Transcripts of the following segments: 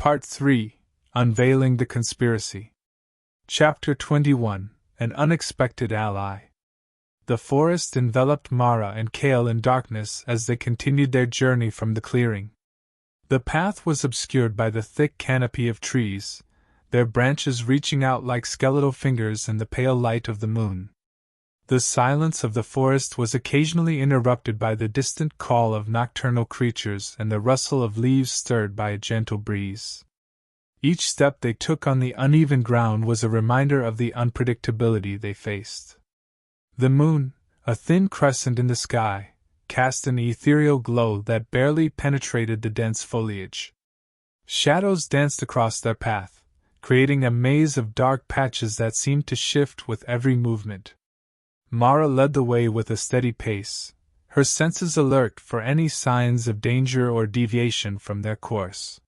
Part 3, Unveiling the Conspiracy. Chapter 21, An Unexpected Ally. The forest enveloped Mara and Kale in darkness as they continued their journey from the clearing. The path was obscured by the thick canopy of trees, their branches reaching out like skeletal fingers in the pale light of the moon. The silence of the forest was occasionally interrupted by the distant call of nocturnal creatures and the rustle of leaves stirred by a gentle breeze. Each step they took on the uneven ground was a reminder of the unpredictability they faced. The moon, a thin crescent in the sky, cast an ethereal glow that barely penetrated the dense foliage. Shadows danced across their path, creating a maze of dark patches that seemed to shift with every movement. Mara led the way with a steady pace, her senses alert for any signs of danger or deviation from their course.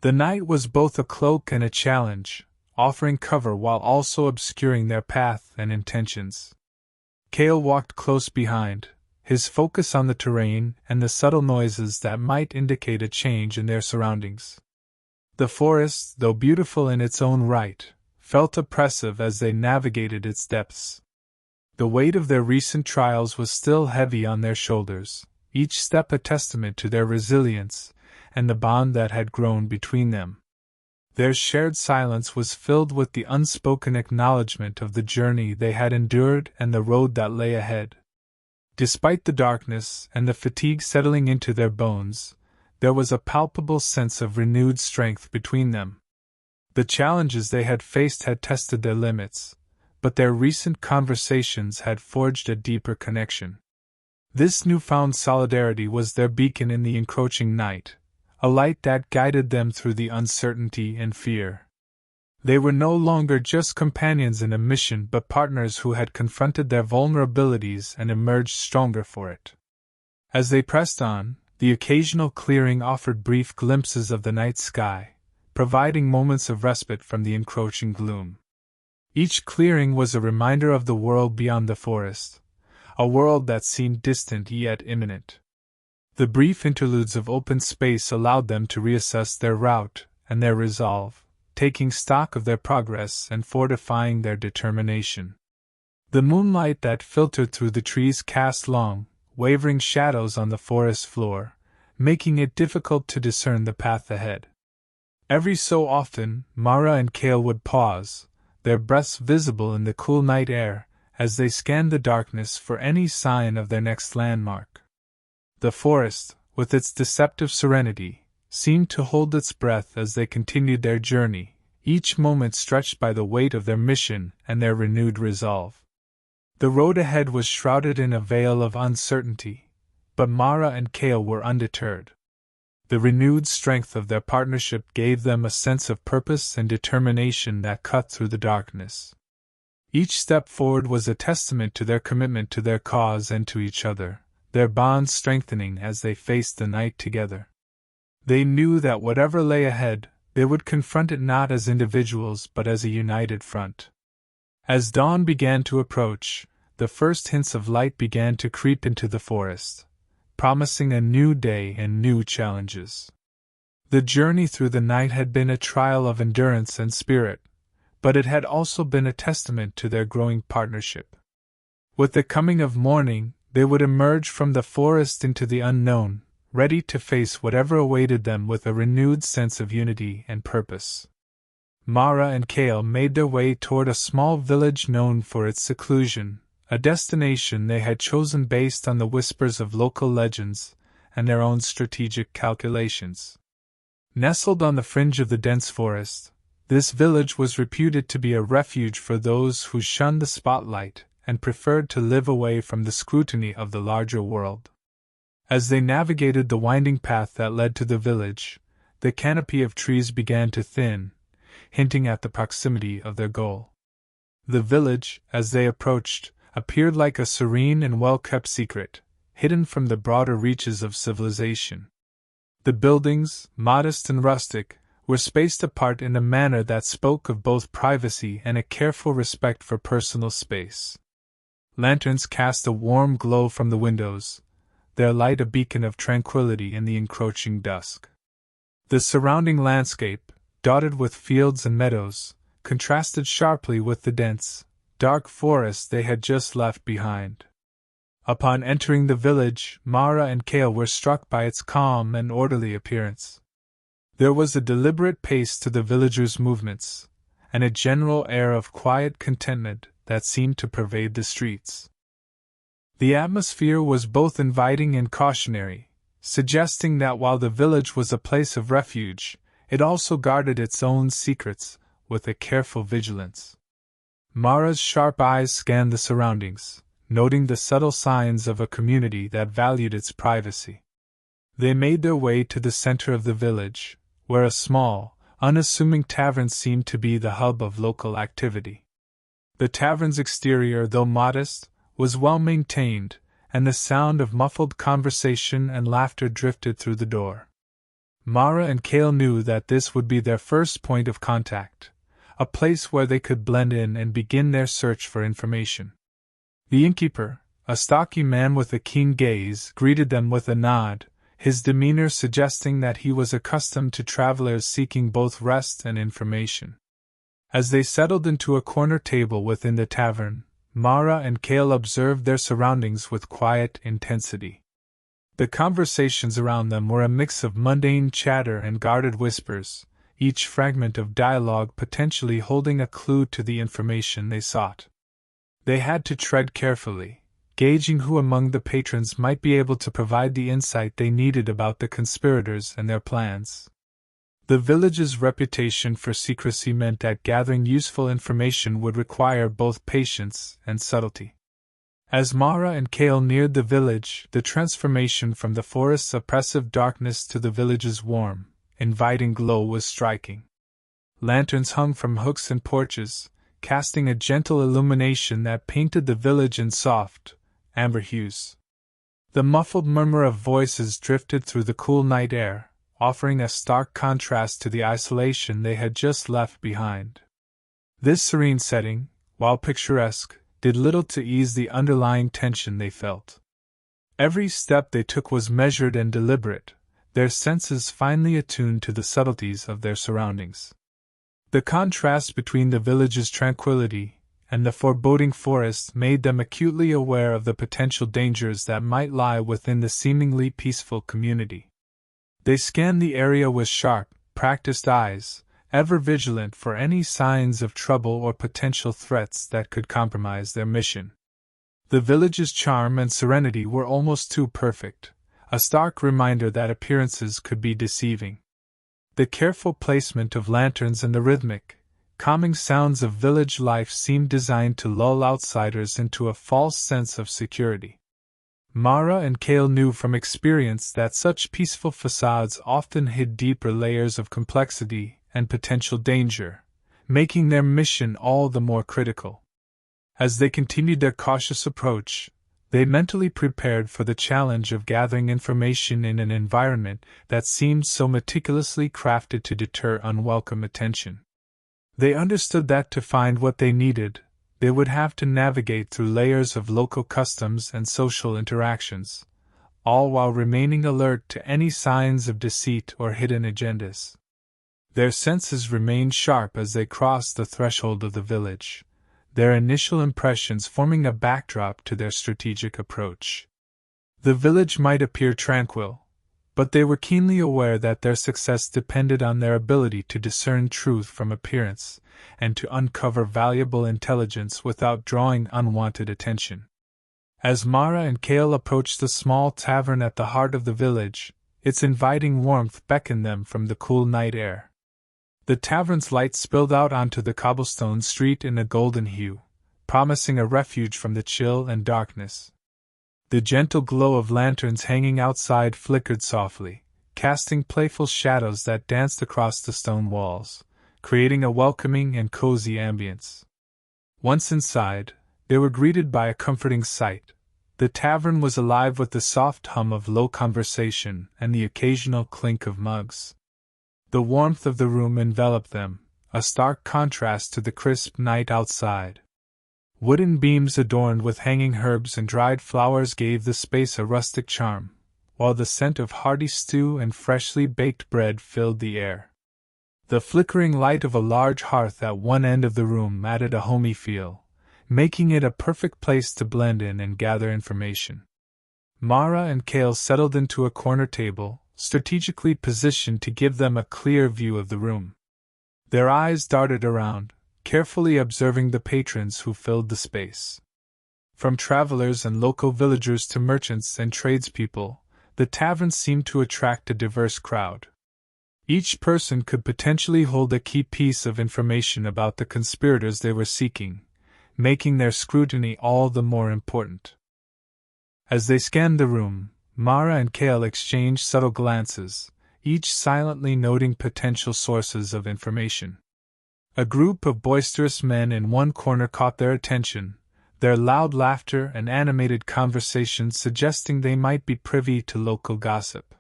The night was both a cloak and a challenge, offering cover while also obscuring their path and intentions. Kale walked close behind, his focus on the terrain and the subtle noises that might indicate a change in their surroundings. The forest, though beautiful in its own right, felt oppressive as they navigated its depths. The weight of their recent trials was still heavy on their shoulders, each step a testament to their resilience and the bond that had grown between them. Their shared silence was filled with the unspoken acknowledgement of the journey they had endured and the road that lay ahead. Despite the darkness and the fatigue settling into their bones, there was a palpable sense of renewed strength between them. The challenges they had faced had tested their limits, but their recent conversations had forged a deeper connection. This newfound solidarity was their beacon in the encroaching night, a light that guided them through the uncertainty and fear. They were no longer just companions in a mission but partners who had confronted their vulnerabilities and emerged stronger for it. As they pressed on, the occasional clearing offered brief glimpses of the night sky, providing moments of respite from the encroaching gloom. Each clearing was a reminder of the world beyond the forest, a world that seemed distant yet imminent. The brief interludes of open space allowed them to reassess their route and their resolve, taking stock of their progress and fortifying their determination. The moonlight that filtered through the trees cast long, wavering shadows on the forest floor, making it difficult to discern the path ahead. Every so often, Mara and Kale would pause, their breaths visible in the cool night air, as they scanned the darkness for any sign of their next landmark. The forest, with its deceptive serenity, seemed to hold its breath as they continued their journey, each moment stretched by the weight of their mission and their renewed resolve. The road ahead was shrouded in a veil of uncertainty, but Mara and Kale were undeterred. The renewed strength of their partnership gave them a sense of purpose and determination that cut through the darkness. Each step forward was a testament to their commitment to their cause and to each other, their bonds strengthening as they faced the night together. They knew that whatever lay ahead, they would confront it not as individuals but as a united front. As dawn began to approach, the first hints of light began to creep into the forest, promising a new day and new challenges. The journey through the night had been a trial of endurance and spirit, but it had also been a testament to their growing partnership. With the coming of morning, they would emerge from the forest into the unknown, ready to face whatever awaited them with a renewed sense of unity and purpose. Mara and Kale made their way toward a small village known for its seclusion, a destination they had chosen based on the whispers of local legends and their own strategic calculations. Nestled on the fringe of the dense forest, this village was reputed to be a refuge for those who shunned the spotlight and preferred to live away from the scrutiny of the larger world. As they navigated the winding path that led to the village, the canopy of trees began to thin, hinting at the proximity of their goal. The village, as they approached, appeared like a serene and well-kept secret, hidden from the broader reaches of civilization. The buildings, modest and rustic, were spaced apart in a manner that spoke of both privacy and a careful respect for personal space. Lanterns cast a warm glow from the windows, their light a beacon of tranquility in the encroaching dusk. The surrounding landscape, dotted with fields and meadows, contrasted sharply with the dense, dark forest they had just left behind. Upon entering the village, Mara and Cale were struck by its calm and orderly appearance. There was a deliberate pace to the villagers' movements, and a general air of quiet contentment that seemed to pervade the streets. The atmosphere was both inviting and cautionary, suggesting that while the village was a place of refuge, it also guarded its own secrets with a careful vigilance. Mara's sharp eyes scanned the surroundings, noting the subtle signs of a community that valued its privacy. They made their way to the center of the village, where a small, unassuming tavern seemed to be the hub of local activity. The tavern's exterior, though modest, was well maintained, and the sound of muffled conversation and laughter drifted through the door. Mara and Cale knew that this would be their first point of contact, a place where they could blend in and begin their search for information. The innkeeper, a stocky man with a keen gaze, greeted them with a nod, his demeanor suggesting that he was accustomed to travelers seeking both rest and information. As they settled into a corner table within the tavern, Mara and Cale observed their surroundings with quiet intensity. The conversations around them were a mix of mundane chatter and guarded whispers, each fragment of dialogue potentially holding a clue to the information they sought. They had to tread carefully, gauging who among the patrons might be able to provide the insight they needed about the conspirators and their plans. The village's reputation for secrecy meant that gathering useful information would require both patience and subtlety. As Mara and Cale neared the village, the transformation from the forest's oppressive darkness to the village's warm, inviting glow was striking. Lanterns hung from hooks and porches, casting a gentle illumination that painted the village in soft, amber hues. The muffled murmur of voices drifted through the cool night air, offering a stark contrast to the isolation they had just left behind. This serene setting, while picturesque, did little to ease the underlying tension they felt. Every step they took was measured and deliberate, their senses finely attuned to the subtleties of their surroundings. The contrast between the village's tranquility and the foreboding forest made them acutely aware of the potential dangers that might lie within the seemingly peaceful community. They scanned the area with sharp, practiced eyes, ever vigilant for any signs of trouble or potential threats that could compromise their mission. The village's charm and serenity were almost too perfect, a stark reminder that appearances could be deceiving. The careful placement of lanterns and the rhythmic, calming sounds of village life seemed designed to lull outsiders into a false sense of security. Mara and Cale knew from experience that such peaceful facades often hid deeper layers of complexity and potential danger, making their mission all the more critical. As they continued their cautious approach, they mentally prepared for the challenge of gathering information in an environment that seemed so meticulously crafted to deter unwelcome attention. They understood that to find what they needed, they would have to navigate through layers of local customs and social interactions, all while remaining alert to any signs of deceit or hidden agendas. Their senses remained sharp as they crossed the threshold of the village, their initial impressions forming a backdrop to their strategic approach. The village might appear tranquil, but they were keenly aware that their success depended on their ability to discern truth from appearance, and to uncover valuable intelligence without drawing unwanted attention. As Mara and Cale approached the small tavern at the heart of the village, its inviting warmth beckoned them from the cool night air. The tavern's light spilled out onto the cobblestone street in a golden hue, promising a refuge from the chill and darkness. The gentle glow of lanterns hanging outside flickered softly, casting playful shadows that danced across the stone walls, creating a welcoming and cozy ambience. Once inside, they were greeted by a comforting sight. The tavern was alive with the soft hum of low conversation and the occasional clink of mugs. The warmth of the room enveloped them, a stark contrast to the crisp night outside. Wooden beams adorned with hanging herbs and dried flowers gave the space a rustic charm, while the scent of hearty stew and freshly baked bread filled the air. The flickering light of a large hearth at one end of the room added a homey feel, making it a perfect place to blend in and gather information. Mara and Cale settled into a corner table, strategically positioned to give them a clear view of the room. Their eyes darted around, carefully observing the patrons who filled the space. From travelers and local villagers to merchants and tradespeople, the tavern seemed to attract a diverse crowd. Each person could potentially hold a key piece of information about the conspirators they were seeking, making their scrutiny all the more important. As they scanned the room, Mara and Cale exchanged subtle glances, each silently noting potential sources of information. A group of boisterous men in one corner caught their attention, their loud laughter and animated conversation suggesting they might be privy to local gossip.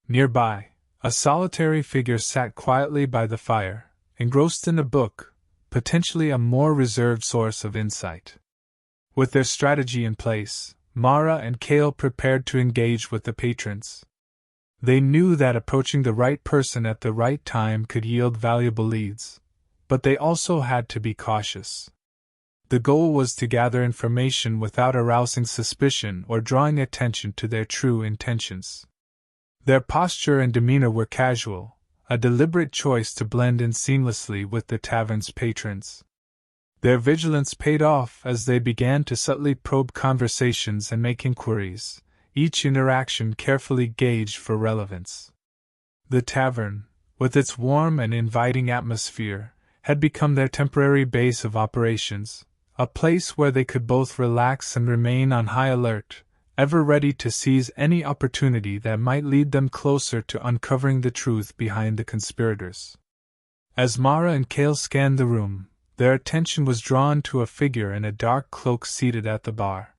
Nearby, a solitary figure sat quietly by the fire, engrossed in a book, potentially a more reserved source of insight. With their strategy in place, Mara and Cale prepared to engage with the patrons. They knew that approaching the right person at the right time could yield valuable leads, but they also had to be cautious. The goal was to gather information without arousing suspicion or drawing attention to their true intentions. Their posture and demeanor were casual, a deliberate choice to blend in seamlessly with the tavern's patrons. Their vigilance paid off as they began to subtly probe conversations and make inquiries, each interaction carefully gauged for relevance. The tavern, with its warm and inviting atmosphere, had become their temporary base of operations, a place where they could both relax and remain on high alert, ever ready to seize any opportunity that might lead them closer to uncovering the truth behind the conspirators. As Mara and Cale scanned the room, their attention was drawn to a figure in a dark cloak seated at the bar.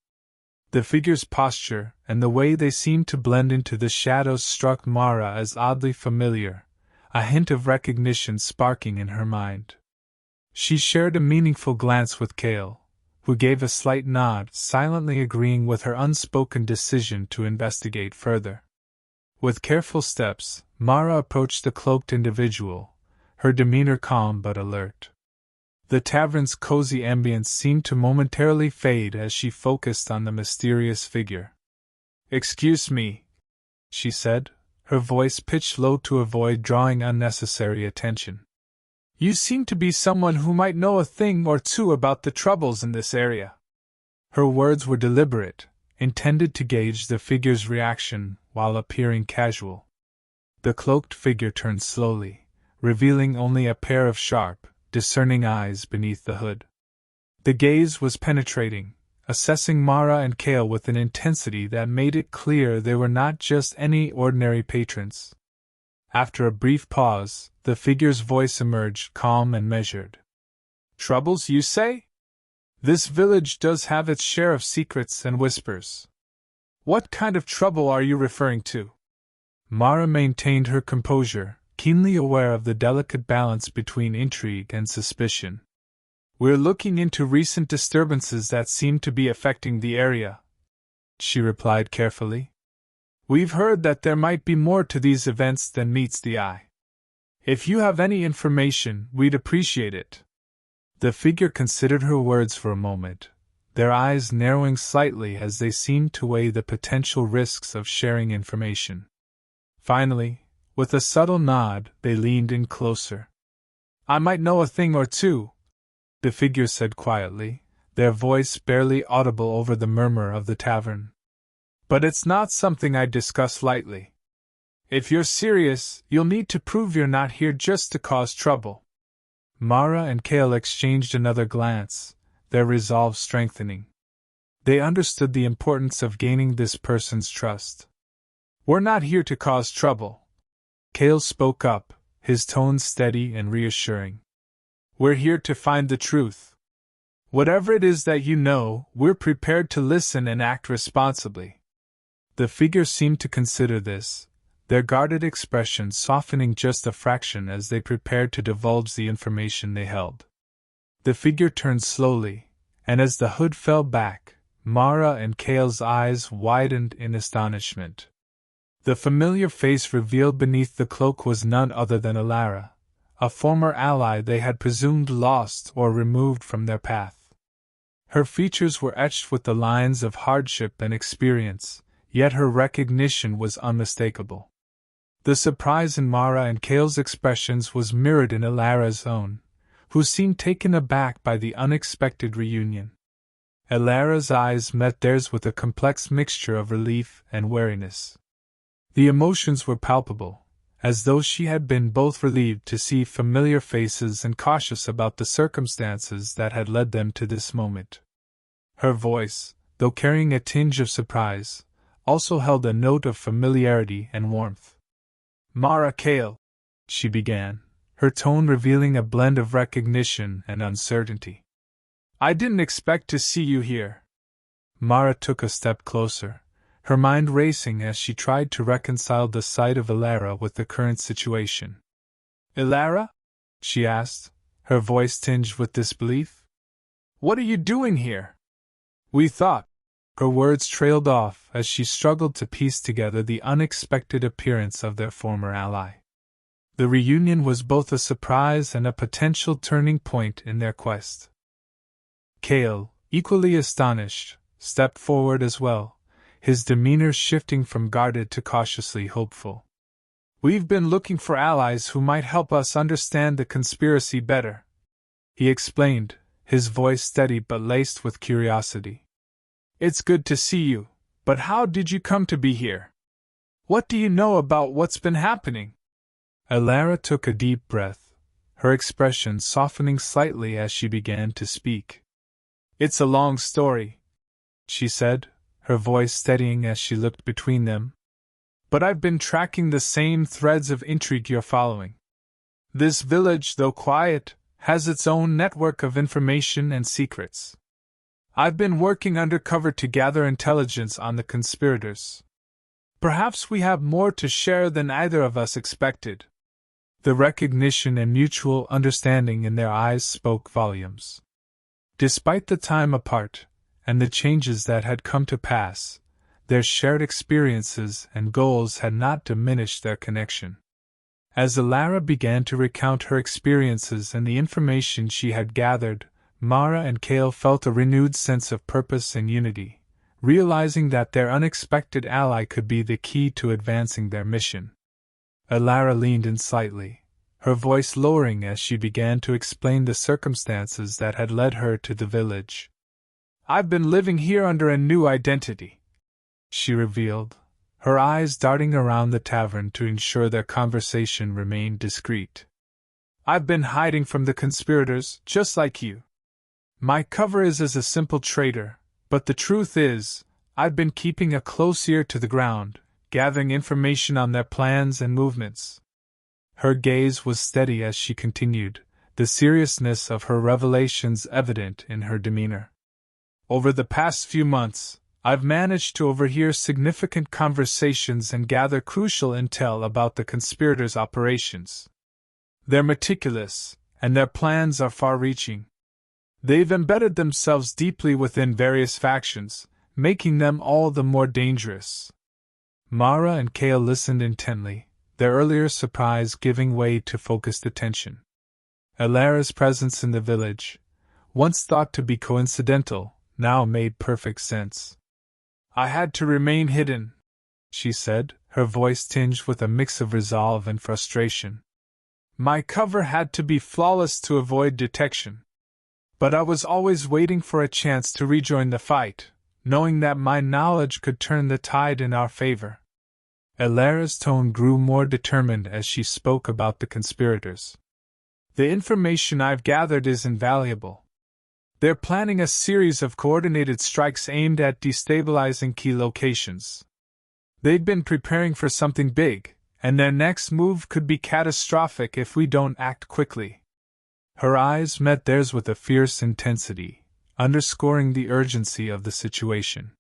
The figure's posture and the way they seemed to blend into the shadows struck Mara as oddly familiar, a hint of recognition sparking in her mind. She shared a meaningful glance with Cale, who gave a slight nod, silently agreeing with her unspoken decision to investigate further. With careful steps, Mara approached the cloaked individual, her demeanor calm but alert. The tavern's cozy ambience seemed to momentarily fade as she focused on the mysterious figure. "Excuse me," she said, her voice pitched low to avoid drawing unnecessary attention. "You seem to be someone who might know a thing or two about the troubles in this area." Her words were deliberate, intended to gauge the figure's reaction while appearing casual. The cloaked figure turned slowly, revealing only a pair of sharp, discerning eyes beneath the hood. The gaze was penetrating, assessing Mara and Cale with an intensity that made it clear they were not just any ordinary patrons. After a brief pause, the figure's voice emerged calm and measured. "Troubles, you say? This village does have its share of secrets and whispers. What kind of trouble are you referring to?" Mara maintained her composure, keenly aware of the delicate balance between intrigue and suspicion. "We're looking into recent disturbances that seem to be affecting the area," she replied carefully. "We've heard that there might be more to these events than meets the eye. If you have any information, we'd appreciate it." The figure considered her words for a moment, their eyes narrowing slightly as they seemed to weigh the potential risks of sharing information. Finally, with a subtle nod, they leaned in closer. "I might know a thing or two," the figure said quietly, their voice barely audible over the murmur of the tavern. "But it's not something I'd discuss lightly. If you're serious, you'll need to prove you're not here just to cause trouble." Mara and Cale exchanged another glance, their resolve strengthening. They understood the importance of gaining this person's trust. "We're not here to cause trouble," Cale spoke up, his tone steady and reassuring. "We're here to find the truth. Whatever it is that you know, we're prepared to listen and act responsibly." The figure seemed to consider this, their guarded expression softening just a fraction as they prepared to divulge the information they held. The figure turned slowly, and as the hood fell back, Mara and Cale's eyes widened in astonishment. The familiar face revealed beneath the cloak was none other than Alara, a former ally they had presumed lost or removed from their path. Her features were etched with the lines of hardship and experience, yet her recognition was unmistakable. The surprise in Mara and Cale's expressions was mirrored in Alara's own, who seemed taken aback by the unexpected reunion. Alara's eyes met theirs with a complex mixture of relief and wariness. The emotions were palpable, as though she had been both relieved to see familiar faces and cautious about the circumstances that had led them to this moment. Her voice, though carrying a tinge of surprise, also held a note of familiarity and warmth. "Mara Cale," she began, her tone revealing a blend of recognition and uncertainty. "I didn't expect to see you here." Mara took a step closer, her mind racing as she tried to reconcile the sight of Alara with the current situation. "Alara?" she asked, her voice tinged with disbelief. "What are you doing here?" "We thought—" Her words trailed off as she struggled to piece together the unexpected appearance of their former ally. The reunion was both a surprise and a potential turning point in their quest. Cale, equally astonished, stepped forward as well, his demeanor shifting from guarded to cautiously hopeful. "We've been looking for allies who might help us understand the conspiracy better," he explained, his voice steady but laced with curiosity. "It's good to see you, but how did you come to be here? What do you know about what's been happening?" Alara took a deep breath, her expression softening slightly as she began to speak. "It's a long story," she said, her voice steadying as she looked between them. "But I've been tracking the same threads of intrigue you're following. This village, though quiet, has its own network of information and secrets. I've been working undercover to gather intelligence on the conspirators. Perhaps we have more to share than either of us expected." The recognition and mutual understanding in their eyes spoke volumes. Despite the time apart, and the changes that had come to pass, their shared experiences and goals had not diminished their connection. As Alara began to recount her experiences and the information she had gathered, Mara and Cale felt a renewed sense of purpose and unity, realizing that their unexpected ally could be the key to advancing their mission. Alara leaned in slightly, her voice lowering as she began to explain the circumstances that had led her to the village. "I've been living here under a new identity," she revealed, her eyes darting around the tavern to ensure their conversation remained discreet. "I've been hiding from the conspirators, just like you. My cover is as a simple trader, but the truth is, I've been keeping a close ear to the ground, gathering information on their plans and movements." Her gaze was steady as she continued, the seriousness of her revelations evident in her demeanor. "Over the past few months, I've managed to overhear significant conversations and gather crucial intel about the conspirators' operations. They're meticulous, and their plans are far-reaching. They've embedded themselves deeply within various factions, making them all the more dangerous." Mara and Cale listened intently, their earlier surprise giving way to focused attention. Alara's presence in the village, once thought to be coincidental, now made perfect sense. "I had to remain hidden," she said, her voice tinged with a mix of resolve and frustration. "My cover had to be flawless to avoid detection. But I was always waiting for a chance to rejoin the fight, knowing that my knowledge could turn the tide in our favor." Alara's tone grew more determined as she spoke about the conspirators. "The information I've gathered is invaluable. They're planning a series of coordinated strikes aimed at destabilizing key locations. They've been preparing for something big, and their next move could be catastrophic if we don't act quickly." Her eyes met theirs with a fierce intensity, underscoring the urgency of the situation.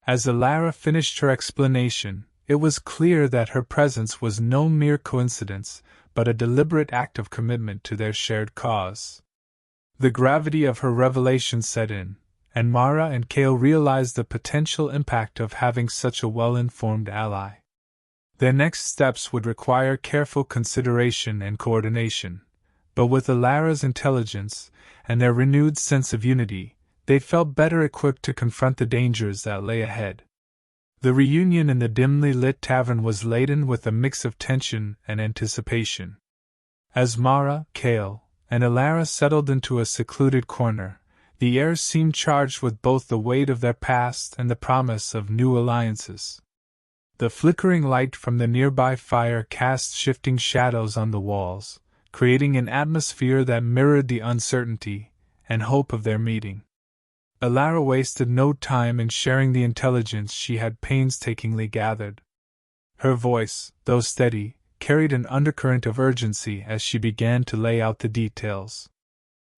As Alara finished her explanation, it was clear that her presence was no mere coincidence, but a deliberate act of commitment to their shared cause. The gravity of her revelation set in, and Mara and Cale realized the potential impact of having such a well-informed ally. Their next steps would require careful consideration and coordination, but with Alara's intelligence and their renewed sense of unity, they felt better equipped to confront the dangers that lay ahead. The reunion in the dimly lit tavern was laden with a mix of tension and anticipation. As Mara, Cale, and Alara settled into a secluded corner, the air seemed charged with both the weight of their past and the promise of new alliances. The flickering light from the nearby fire cast shifting shadows on the walls, creating an atmosphere that mirrored the uncertainty and hope of their meeting. Alara wasted no time in sharing the intelligence she had painstakingly gathered. Her voice, though steady, carried an undercurrent of urgency as she began to lay out the details.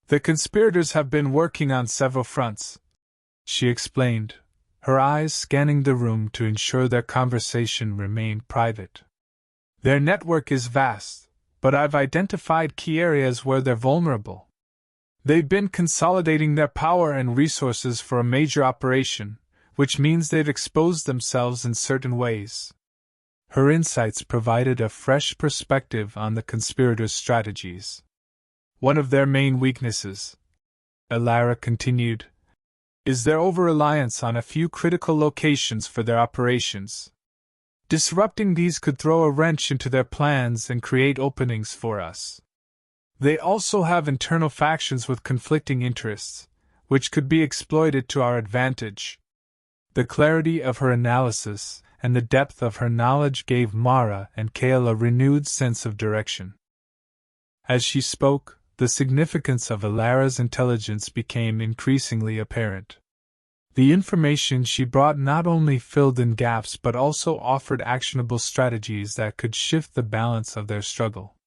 "The conspirators have been working on several fronts," she explained, her eyes scanning the room to ensure their conversation remained private. "Their network is vast, but I've identified key areas where they're vulnerable. They've been consolidating their power and resources for a major operation, which means they've exposed themselves in certain ways." Her insights provided a fresh perspective on the conspirators' strategies. "One of their main weaknesses," Alara continued, "is their over-reliance on a few critical locations for their operations. Disrupting these could throw a wrench into their plans and create openings for us. They also have internal factions with conflicting interests, which could be exploited to our advantage." The clarity of her analysis and the depth of her knowledge gave Mara and Cale a renewed sense of direction. As she spoke, the significance of Alara's intelligence became increasingly apparent. The information she brought not only filled in gaps but also offered actionable strategies that could shift the balance of their struggle.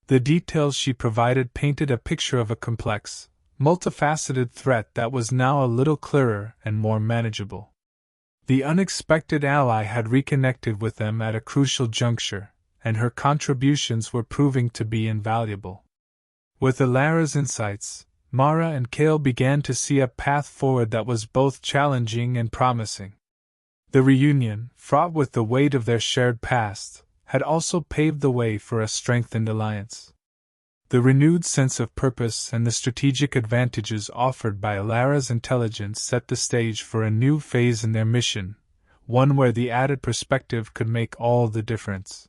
The details she provided painted a picture of a complex, multifaceted threat that was now a little clearer and more manageable. The unexpected ally had reconnected with them at a crucial juncture, and her contributions were proving to be invaluable. With Alara's insights, Mara and Cale began to see a path forward that was both challenging and promising. The reunion, fraught with the weight of their shared past, had also paved the way for a strengthened alliance. The renewed sense of purpose and the strategic advantages offered by Alara's intelligence set the stage for a new phase in their mission, one where the added perspective could make all the difference.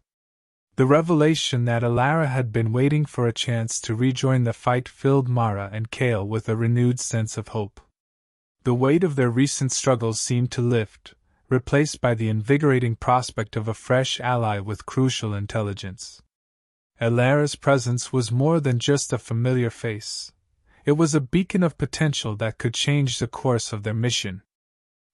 The revelation that Alara had been waiting for a chance to rejoin the fight filled Mara and Cale with a renewed sense of hope. The weight of their recent struggles seemed to lift, replaced by the invigorating prospect of a fresh ally with crucial intelligence. Alara's presence was more than just a familiar face. It was a beacon of potential that could change the course of their mission.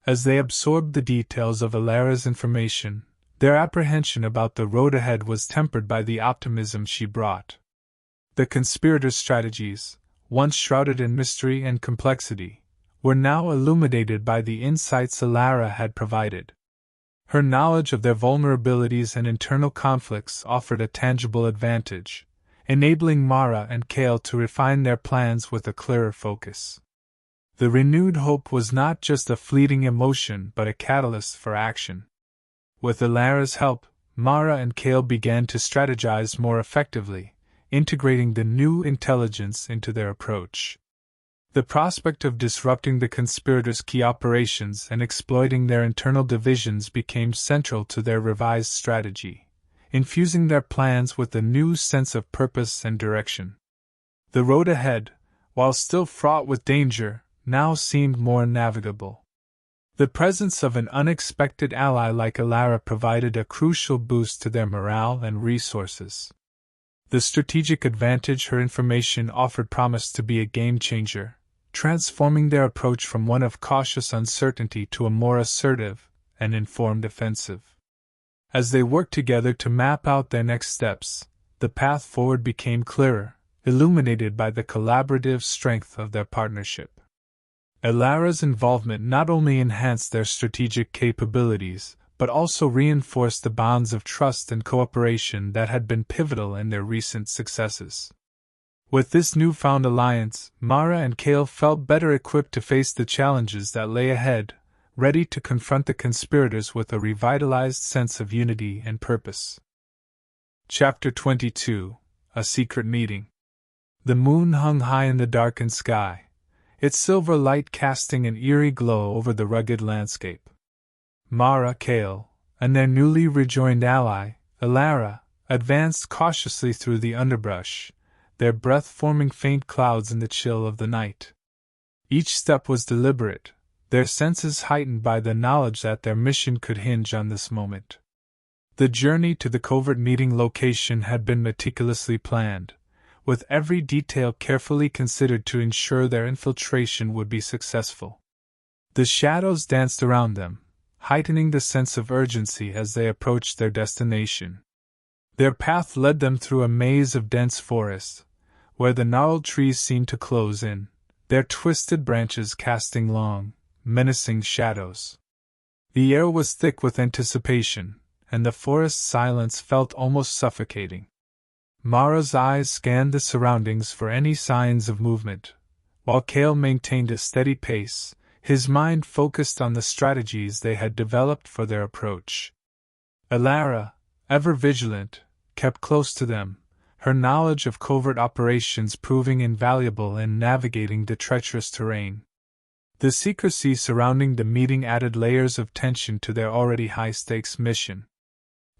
As they absorbed the details of Alara's information, their apprehension about the road ahead was tempered by the optimism she brought. The conspirators' strategies, once shrouded in mystery and complexity, were now illuminated by the insights Alara had provided. Her knowledge of their vulnerabilities and internal conflicts offered a tangible advantage, enabling Mara and Cale to refine their plans with a clearer focus. The renewed hope was not just a fleeting emotion but a catalyst for action. With Alara's help, Mara and Cale began to strategize more effectively, integrating the new intelligence into their approach. The prospect of disrupting the conspirators' key operations and exploiting their internal divisions became central to their revised strategy, infusing their plans with a new sense of purpose and direction. The road ahead, while still fraught with danger, now seemed more navigable. The presence of an unexpected ally like Alara provided a crucial boost to their morale and resources. The strategic advantage her information offered promised to be a game-changer, transforming their approach from one of cautious uncertainty to a more assertive and informed offensive. As they worked together to map out their next steps, the path forward became clearer, illuminated by the collaborative strength of their partnership. Alara's involvement not only enhanced their strategic capabilities, but also reinforced the bonds of trust and cooperation that had been pivotal in their recent successes. With this newfound alliance, Mara and Cale felt better equipped to face the challenges that lay ahead, ready to confront the conspirators with a revitalized sense of unity and purpose. Chapter 22: A Secret Meeting. The moon hung high in the darkened sky, its silver light casting an eerie glow over the rugged landscape. Mara, Cale, and their newly rejoined ally, Elara, advanced cautiously through the underbrush, their breath forming faint clouds in the chill of the night. Each step was deliberate, their senses heightened by the knowledge that their mission could hinge on this moment. The journey to the covert meeting location had been meticulously planned, with every detail carefully considered to ensure their infiltration would be successful. The shadows danced around them, heightening the sense of urgency as they approached their destination. Their path led them through a maze of dense forest, where the gnarled trees seemed to close in, their twisted branches casting long, menacing shadows. The air was thick with anticipation, and the forest silence felt almost suffocating. Mara's eyes scanned the surroundings for any signs of movement, while Cale maintained a steady pace, his mind focused on the strategies they had developed for their approach. Elara, ever vigilant, kept close to them, her knowledge of covert operations proving invaluable in navigating the treacherous terrain. The secrecy surrounding the meeting added layers of tension to their already high-stakes mission.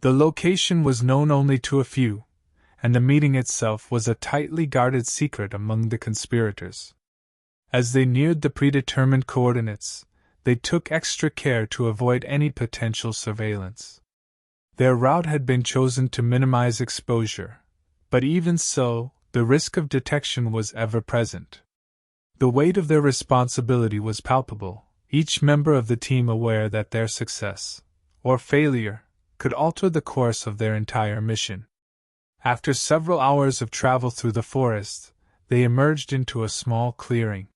The location was known only to a few, and the meeting itself was a tightly guarded secret among the conspirators. As they neared the predetermined coordinates, they took extra care to avoid any potential surveillance. Their route had been chosen to minimize exposure, but even so, the risk of detection was ever present. The weight of their responsibility was palpable, each member of the team aware that their success, or failure, could alter the course of their entire mission. After several hours of travel through the forest, they emerged into a small clearing.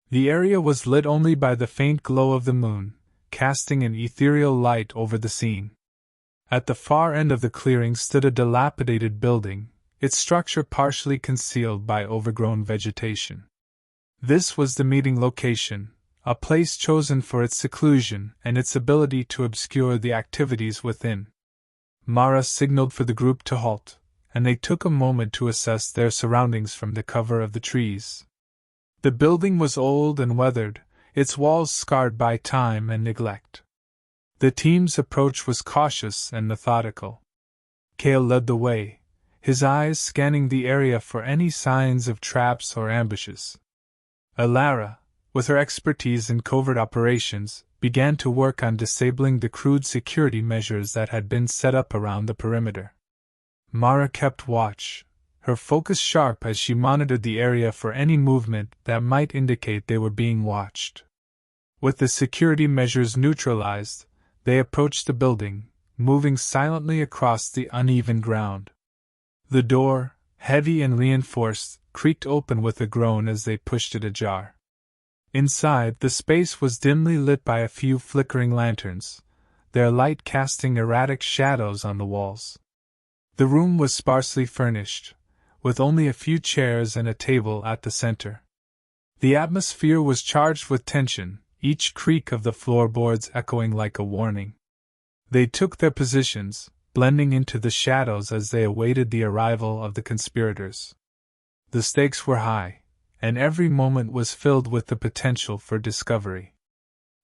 The area was lit only by the faint glow of the moon, casting an ethereal light over the scene. At the far end of the clearing stood a dilapidated building, its structure partially concealed by overgrown vegetation. This was the meeting location, a place chosen for its seclusion and its ability to obscure the activities within. Mara signaled for the group to halt, and they took a moment to assess their surroundings from the cover of the trees. The building was old and weathered, its walls scarred by time and neglect. The team's approach was cautious and methodical. Cale led the way, his eyes scanning the area for any signs of traps or ambushes. Elara, with her expertise in covert operations, began to work on disabling the crude security measures that had been set up around the perimeter. Mara kept watch, her focus sharp as she monitored the area for any movement that might indicate they were being watched. With the security measures neutralized, they approached the building, moving silently across the uneven ground. The door, heavy and reinforced, creaked open with a groan as they pushed it ajar. Inside, the space was dimly lit by a few flickering lanterns, their light casting erratic shadows on the walls. The room was sparsely furnished, with only a few chairs and a table at the center. The atmosphere was charged with tension, each creak of the floorboards echoing like a warning. They took their positions, blending into the shadows as they awaited the arrival of the conspirators. The stakes were high, and every moment was filled with the potential for discovery.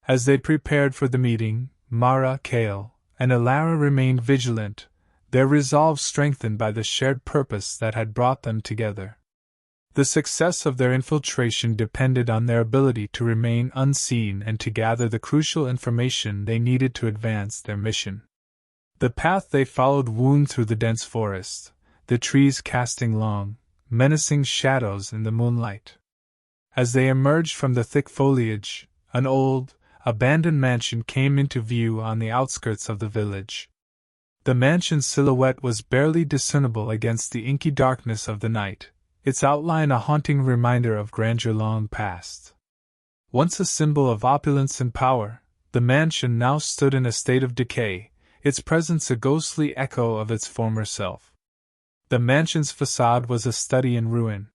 As they prepared for the meeting, Mara, Cale, and Elara remained vigilant, their resolve strengthened by the shared purpose that had brought them together. The success of their infiltration depended on their ability to remain unseen and to gather the crucial information they needed to advance their mission. The path they followed wound through the dense forest, the trees casting long, menacing shadows in the moonlight. As they emerged from the thick foliage, an old, abandoned mansion came into view on the outskirts of the village. The mansion's silhouette was barely discernible against the inky darkness of the night, its outline a haunting reminder of grandeur long past. Once a symbol of opulence and power, the mansion now stood in a state of decay, its presence a ghostly echo of its former self. The mansion's facade was a study in ruin.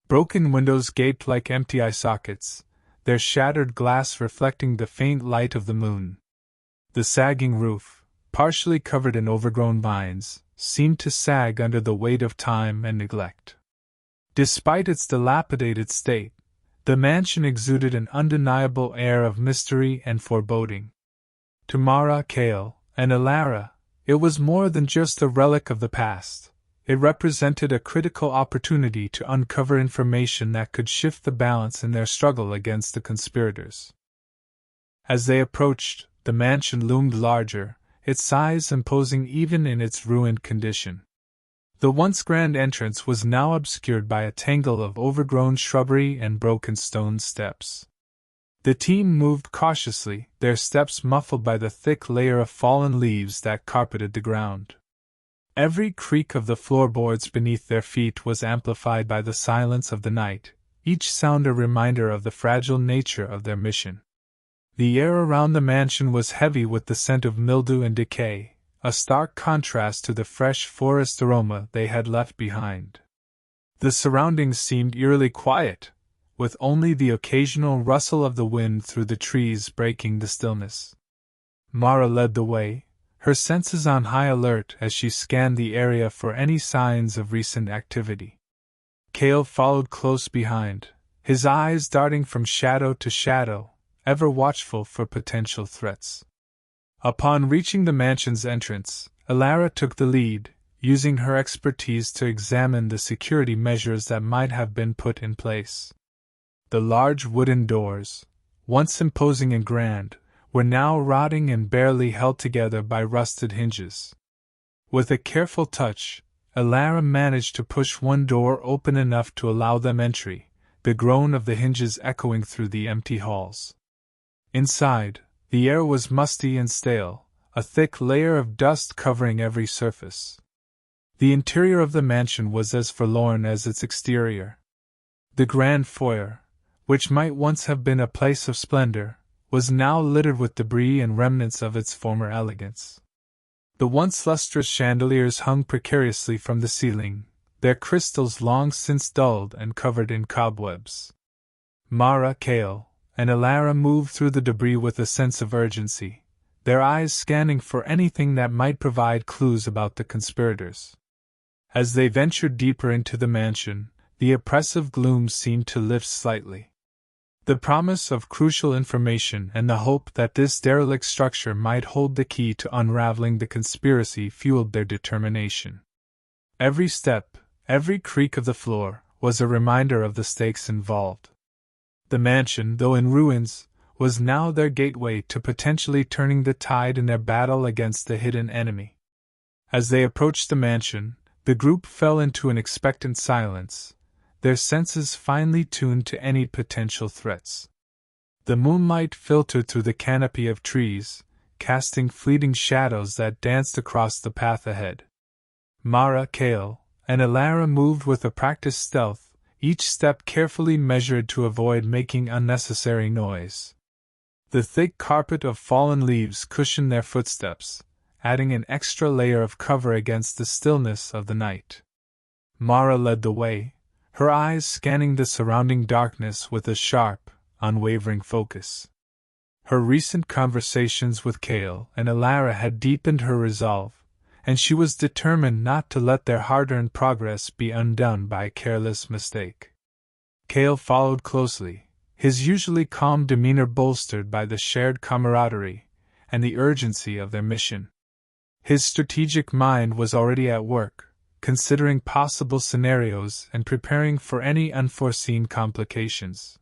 Broken windows gaped like empty eye sockets, their shattered glass reflecting the faint light of the moon. The sagging roof, partially covered in overgrown vines, seemed to sag under the weight of time and neglect. Despite its dilapidated state, the mansion exuded an undeniable air of mystery and foreboding. To Mara, Cale, and Alara, it was more than just a relic of the past. It represented a critical opportunity to uncover information that could shift the balance in their struggle against the conspirators. As they approached, the mansion loomed larger, its size imposing even in its ruined condition. The once grand entrance was now obscured by a tangle of overgrown shrubbery and broken stone steps. The team moved cautiously, their steps muffled by the thick layer of fallen leaves that carpeted the ground. Every creak of the floorboards beneath their feet was amplified by the silence of the night, each sound a reminder of the fragile nature of their mission. The air around the mansion was heavy with the scent of mildew and decay, a stark contrast to the fresh forest aroma they had left behind. The surroundings seemed eerily quiet, with only the occasional rustle of the wind through the trees breaking the stillness. Mara led the way, her senses on high alert as she scanned the area for any signs of recent activity. Cale followed close behind, his eyes darting from shadow to shadow, ever watchful for potential threats. Upon reaching the mansion's entrance, Alara took the lead, using her expertise to examine the security measures that might have been put in place. The large wooden doors, once imposing and grand, were now rotting and barely held together by rusted hinges. With a careful touch, Alara managed to push one door open enough to allow them entry, the groan of the hinges echoing through the empty halls. Inside, the air was musty and stale, a thick layer of dust covering every surface. The interior of the mansion was as forlorn as its exterior. The grand foyer, which might once have been a place of splendor, was now littered with debris and remnants of its former elegance. The once lustrous chandeliers hung precariously from the ceiling, their crystals long since dulled and covered in cobwebs. Mara, Cale, and Alara moved through the debris with a sense of urgency, their eyes scanning for anything that might provide clues about the conspirators. As they ventured deeper into the mansion, the oppressive gloom seemed to lift slightly. The promise of crucial information and the hope that this derelict structure might hold the key to unraveling the conspiracy fueled their determination. Every step, every creak of the floor, was a reminder of the stakes involved. The mansion, though in ruins, was now their gateway to potentially turning the tide in their battle against the hidden enemy. As they approached the mansion, the group fell into an expectant silence, their senses finely tuned to any potential threats. The moonlight filtered through the canopy of trees, casting fleeting shadows that danced across the path ahead. Mara, Cale, and Alara moved with a practiced stealth, each step carefully measured to avoid making unnecessary noise. The thick carpet of fallen leaves cushioned their footsteps, adding an extra layer of cover against the stillness of the night. Mara led the way, her eyes scanning the surrounding darkness with a sharp, unwavering focus. Her recent conversations with Cale and Alara had deepened her resolve, and she was determined not to let their hard-earned progress be undone by a careless mistake. Cale followed closely, his usually calm demeanor bolstered by the shared camaraderie and the urgency of their mission. His strategic mind was already at work, considering possible scenarios and preparing for any unforeseen complications.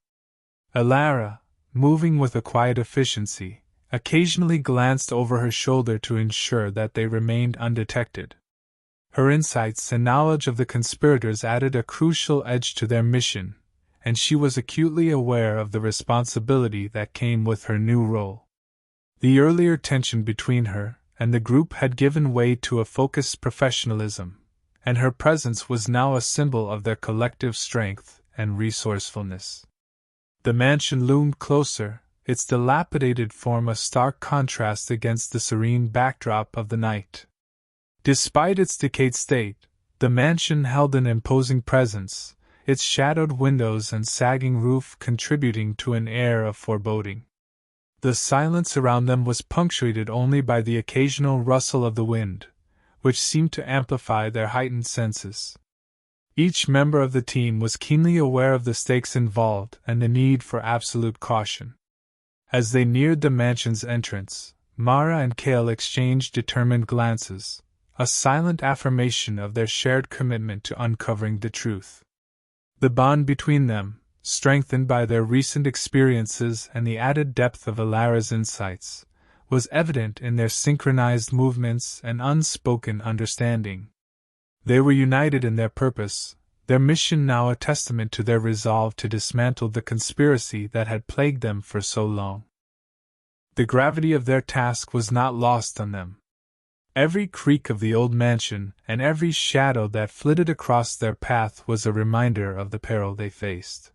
Alara, moving with a quiet efficiency, occasionally glanced over her shoulder to ensure that they remained undetected. Her insights and knowledge of the conspirators added a crucial edge to their mission, and she was acutely aware of the responsibility that came with her new role. The earlier tension between her and the group had given way to a focused professionalism, and her presence was now a symbol of their collective strength and resourcefulness. The mansion loomed closer, its dilapidated form a stark contrast against the serene backdrop of the night. Despite its decayed state, the mansion held an imposing presence, its shadowed windows and sagging roof contributing to an air of foreboding. The silence around them was punctuated only by the occasional rustle of the wind, which seemed to amplify their heightened senses. Each member of the team was keenly aware of the stakes involved and the need for absolute caution. As they neared the mansion's entrance, Mara and Cale exchanged determined glances, a silent affirmation of their shared commitment to uncovering the truth. The bond between them, strengthened by their recent experiences and the added depth of Alara's insights, was evident in their synchronized movements and unspoken understanding. They were united in their purpose, their mission now a testament to their resolve to dismantle the conspiracy that had plagued them for so long. The gravity of their task was not lost on them. Every creak of the old mansion and every shadow that flitted across their path was a reminder of the peril they faced.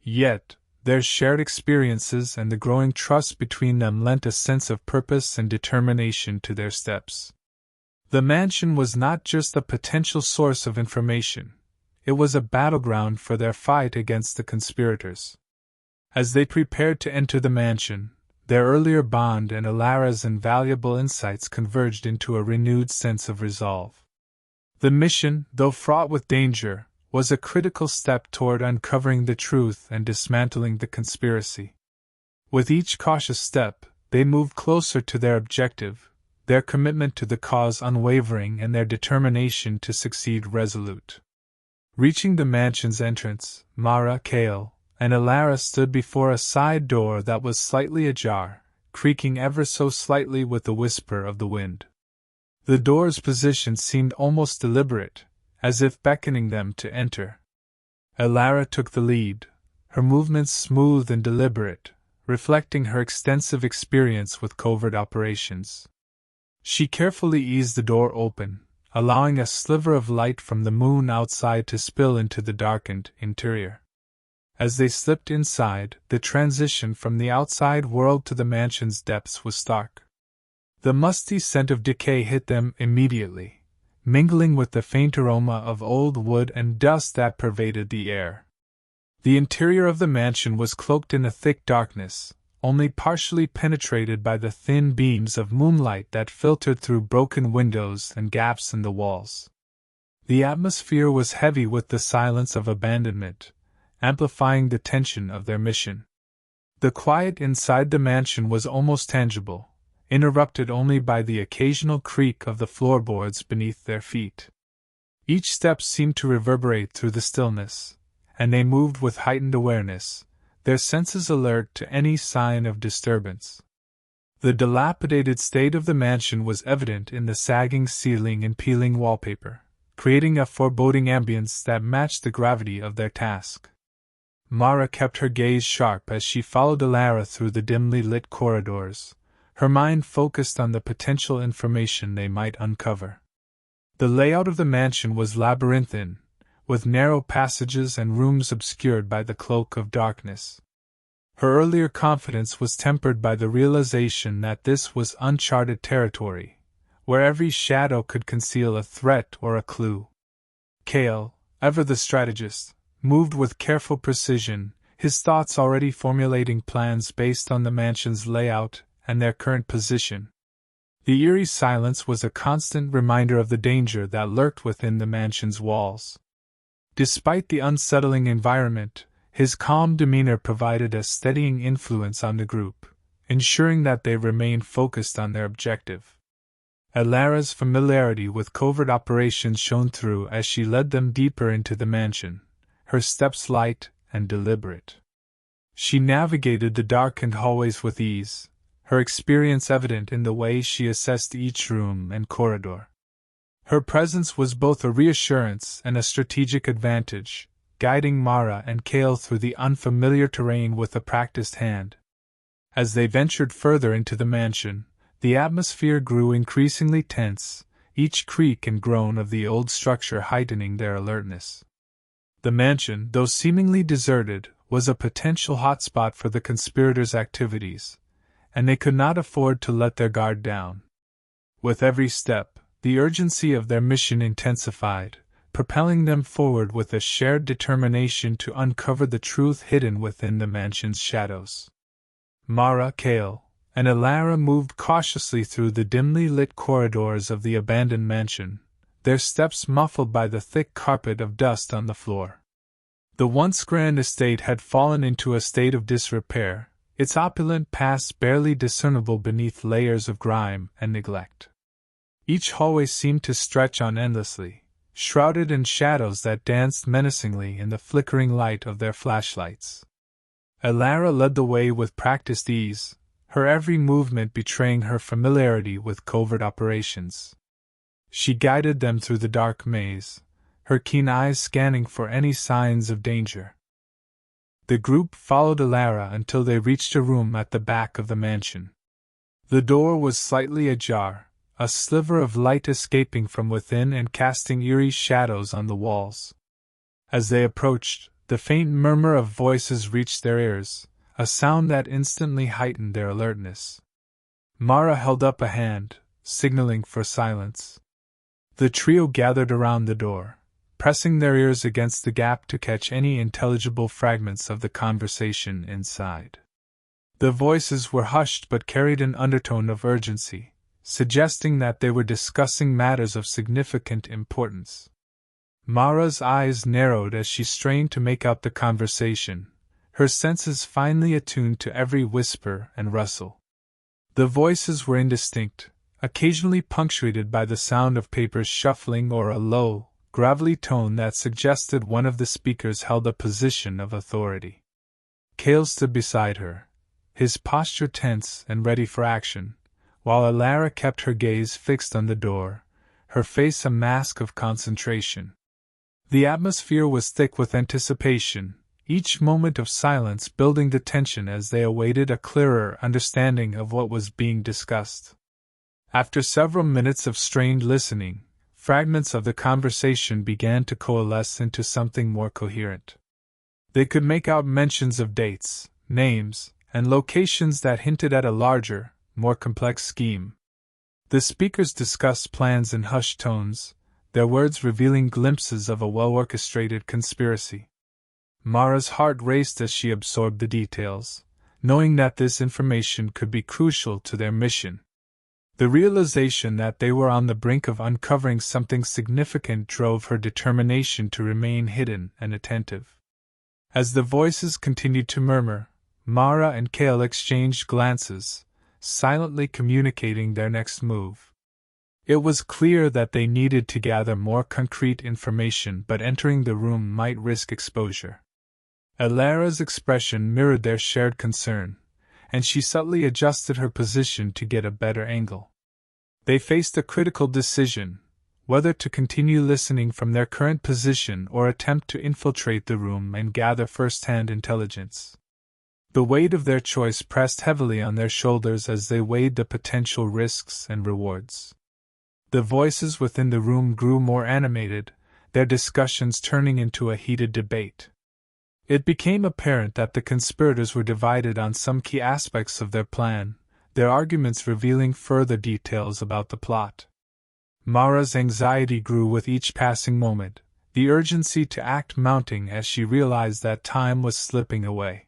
Yet, their shared experiences and the growing trust between them lent a sense of purpose and determination to their steps. The mansion was not just a potential source of information, it was a battleground for their fight against the conspirators. As they prepared to enter the mansion, their earlier bond and Alara's invaluable insights converged into a renewed sense of resolve. The mission, though fraught with danger, was a critical step toward uncovering the truth and dismantling the conspiracy. With each cautious step, they moved closer to their objective, their commitment to the cause unwavering and their determination to succeed resolute. Reaching the mansion's entrance, Mara, Cale, and Alara stood before a side door that was slightly ajar, creaking ever so slightly with the whisper of the wind. The door's position seemed almost deliberate, as if beckoning them to enter. Alara took the lead, her movements smooth and deliberate, reflecting her extensive experience with covert operations. She carefully eased the door open, allowing a sliver of light from the moon outside to spill into the darkened interior. As they slipped inside, the transition from the outside world to the mansion's depths was stark. The musty scent of decay hit them immediately, mingling with the faint aroma of old wood and dust that pervaded the air. The interior of the mansion was cloaked in a thick darkness, only partially penetrated by the thin beams of moonlight that filtered through broken windows and gaps in the walls. The atmosphere was heavy with the silence of abandonment, amplifying the tension of their mission. The quiet inside the mansion was almost tangible, interrupted only by the occasional creak of the floorboards beneath their feet. Each step seemed to reverberate through the stillness, and they moved with heightened awareness, their senses alert to any sign of disturbance. The dilapidated state of the mansion was evident in the sagging ceiling and peeling wallpaper, creating a foreboding ambience that matched the gravity of their task. Mara kept her gaze sharp as she followed Alara through the dimly lit corridors, her mind focused on the potential information they might uncover. The layout of the mansion was labyrinthine, with narrow passages and rooms obscured by the cloak of darkness. Her earlier confidence was tempered by the realization that this was uncharted territory, where every shadow could conceal a threat or a clue. Cale, ever the strategist, moved with careful precision, his thoughts already formulating plans based on the mansion's layout and their current position. The eerie silence was a constant reminder of the danger that lurked within the mansion's walls. Despite the unsettling environment, his calm demeanor provided a steadying influence on the group, ensuring that they remained focused on their objective. Alara's familiarity with covert operations shone through as she led them deeper into the mansion, her steps light and deliberate. She navigated the darkened hallways with ease, her experience evident in the way she assessed each room and corridor. Her presence was both a reassurance and a strategic advantage, guiding Mara and Cale through the unfamiliar terrain with a practiced hand. As they ventured further into the mansion, the atmosphere grew increasingly tense, each creak and groan of the old structure heightening their alertness. The mansion, though seemingly deserted, was a potential hotspot for the conspirators' activities, and they could not afford to let their guard down. With every step, the urgency of their mission intensified, propelling them forward with a shared determination to uncover the truth hidden within the mansion's shadows. Mara, Cale, and Elara moved cautiously through the dimly lit corridors of the abandoned mansion, their steps muffled by the thick carpet of dust on the floor. The once grand estate had fallen into a state of disrepair, its opulent past barely discernible beneath layers of grime and neglect. Each hallway seemed to stretch on endlessly, shrouded in shadows that danced menacingly in the flickering light of their flashlights. Elara led the way with practiced ease, her every movement betraying her familiarity with covert operations. She guided them through the dark maze, her keen eyes scanning for any signs of danger. The group followed Elara until they reached a room at the back of the mansion. The door was slightly ajar, a sliver of light escaping from within and casting eerie shadows on the walls. As they approached, the faint murmur of voices reached their ears, a sound that instantly heightened their alertness. Mara held up a hand, signaling for silence. The trio gathered around the door, pressing their ears against the gap to catch any intelligible fragments of the conversation inside. The voices were hushed but carried an undertone of urgency, suggesting that they were discussing matters of significant importance. Mara's eyes narrowed as she strained to make out the conversation, her senses finely attuned to every whisper and rustle. The voices were indistinct, occasionally punctuated by the sound of papers shuffling or a low, gravelly tone that suggested one of the speakers held a position of authority. Cale stood beside her, his posture tense and ready for action, while Elara kept her gaze fixed on the door, her face a mask of concentration. The atmosphere was thick with anticipation, each moment of silence building the tension as they awaited a clearer understanding of what was being discussed. After several minutes of strained listening, fragments of the conversation began to coalesce into something more coherent. They could make out mentions of dates, names, and locations that hinted at a larger, more complex scheme. The speakers discussed plans in hushed tones, their words revealing glimpses of a well-orchestrated conspiracy. Mara's heart raced as she absorbed the details, knowing that this information could be crucial to their mission. The realization that they were on the brink of uncovering something significant drove her determination to remain hidden and attentive. As the voices continued to murmur, Mara and Cale exchanged glances, silently communicating their next move. It was clear that they needed to gather more concrete information, but entering the room might risk exposure. Elara's expression mirrored their shared concern, and she subtly adjusted her position to get a better angle. They faced a critical decision, whether to continue listening from their current position or attempt to infiltrate the room and gather first-hand intelligence. The weight of their choice pressed heavily on their shoulders as they weighed the potential risks and rewards. The voices within the room grew more animated, their discussions turning into a heated debate. It became apparent that the conspirators were divided on some key aspects of their plan, their arguments revealing further details about the plot. Mara's anxiety grew with each passing moment, the urgency to act mounting as she realized that time was slipping away.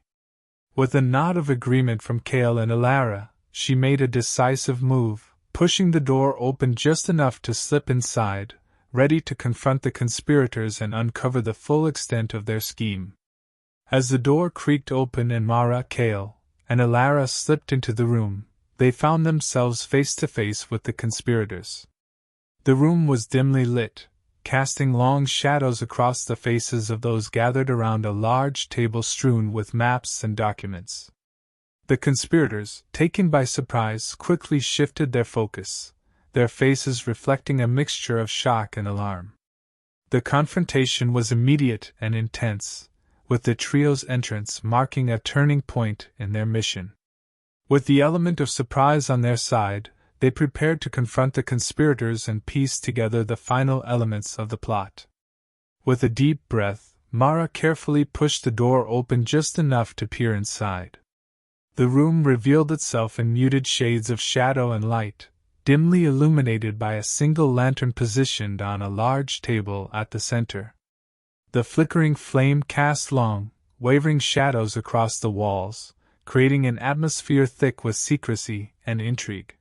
With a nod of agreement from Cale and Elara, she made a decisive move, pushing the door open just enough to slip inside, ready to confront the conspirators and uncover the full extent of their scheme. As the door creaked open and Mara, Cale, and Elara slipped into the room, they found themselves face to face with the conspirators. The room was dimly lit, casting long shadows across the faces of those gathered around a large table strewn with maps and documents. The conspirators, taken by surprise, quickly shifted their focus, their faces reflecting a mixture of shock and alarm. The confrontation was immediate and intense, with the trio's entrance marking a turning point in their mission. With the element of surprise on their side, they prepared to confront the conspirators and piece together the final elements of the plot. With a deep breath, Mara carefully pushed the door open just enough to peer inside. The room revealed itself in muted shades of shadow and light, dimly illuminated by a single lantern positioned on a large table at the center. The flickering flame cast long, wavering shadows across the walls, creating an atmosphere thick with secrecy and intrigue.